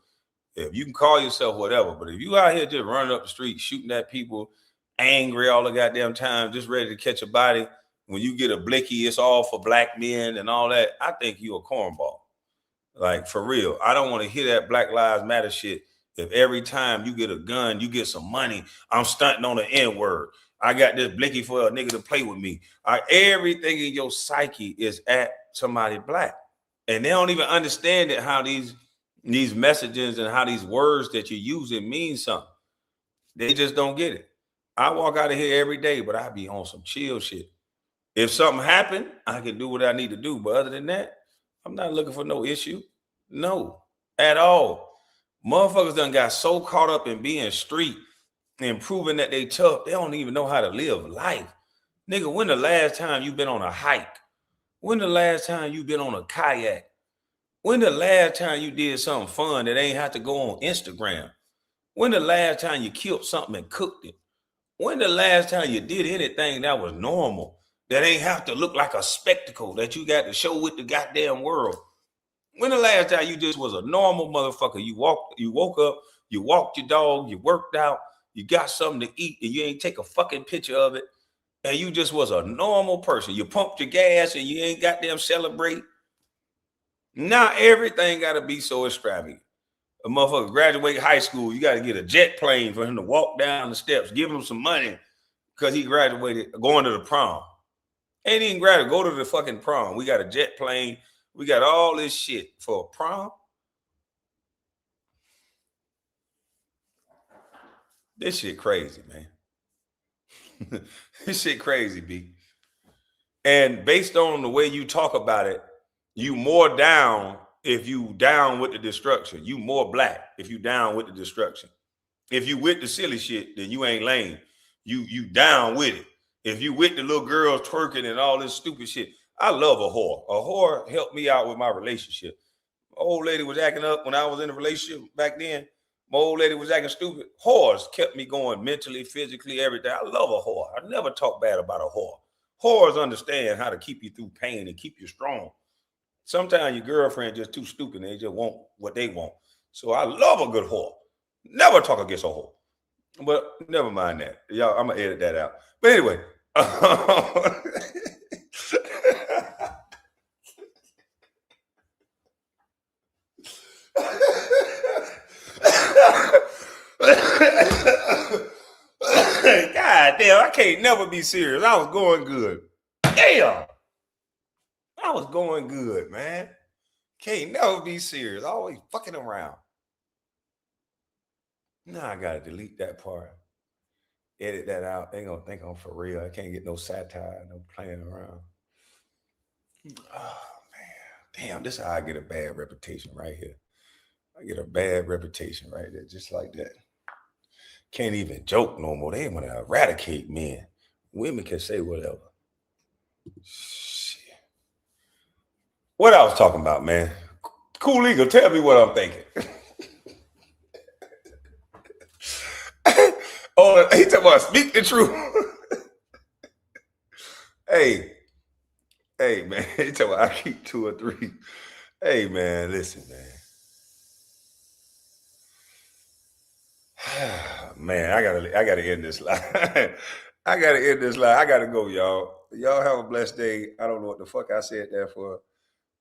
if you can call yourself whatever, but if you out here just running up the street, shooting at people, angry all the goddamn time, just ready to catch a body, when you get a blicky, it's all for black men and all that, I think you a cornball. Like, for real. I don't want to hear that Black Lives Matter shit. If every time you get a gun, you get some money, I'm stunting on the N-word. I got this blicky for a nigga to play with me. Everything in your psyche is at somebody black. And they don't even understand it, how these messages and how these words that you're using mean something. They just don't get it. I walk out of here every day, but I be on some chill shit. If something happened, I can do what I need to do. But other than that, I'm not looking for no issue. No, at all. Motherfuckers done got so caught up in being street and proving that they tough, they don't even know how to live life. Nigga, when the last time you been on a hike? When the last time you been on a kayak? When the last time you did something fun that ain't have to go on Instagram? When the last time you killed something and cooked it? When the last time you did anything that was normal, that ain't have to look like a spectacle that you got to show with the goddamn world? When the last time you just was a normal motherfucker? You woke up, you walked your dog, you worked out, you got something to eat, and you ain't take a fucking picture of it, and you just was a normal person. You pumped your gas and you ain't goddamn celebrate. Now everything got to be so extravagant. A motherfucker graduate high school, you got to get a jet plane for him to walk down the steps, give him some money because he graduated, going to the prom. Ain't even graduate, go to the fucking prom. We got a jet plane. We got all this shit for a prom. This shit crazy, man. This shit crazy, B. And based on the way you talk about it, you more down if you down with the destruction. You more black if you down with the destruction. If you with the silly shit, then you ain't lame. You down with it. If you with the little girls twerking and all this stupid shit. I love a whore. A whore helped me out with my relationship. My old lady was acting up when I was in a relationship back then. My old lady was acting stupid. Whores kept me going mentally, physically, everything. I love a whore. I never talk bad about a whore. Whores understand how to keep you through pain and keep you strong. Sometimes your girlfriend just too stupid and they just want what they want. So I love a good whore. Never talk against a whore. But never mind that. Y'all, I'm going to edit that out. But anyway. God damn, I can't never be serious. I was going good. Damn. I was going good, man. Can't never be serious. Always fucking around. Now I gotta delete that part. Edit that out. They gonna think I'm for real. I can't get no satire, no playing around. Oh man. Damn, this is how I get a bad reputation right here. I get a bad reputation right there, just like that. Can't even joke no more. They want to eradicate men. Women can say whatever. Shit. What I was talking about, man. Cool Eagle, tell me what I'm thinking. Oh, he talking about speak the truth. Hey, man. He talking about I keep 2 or 3. Hey, man, listen, man. Man, I gotta end this live. I gotta end this live. I gotta go, y'all. Y'all have a blessed day. I don't know what the fuck I said there for.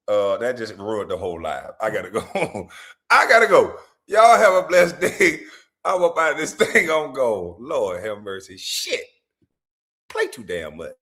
That just ruined the whole live. I gotta go. I gotta go. Y'all have a blessed day. I'm up out of this thing on gold. Lord have mercy. Shit. Play too damn much.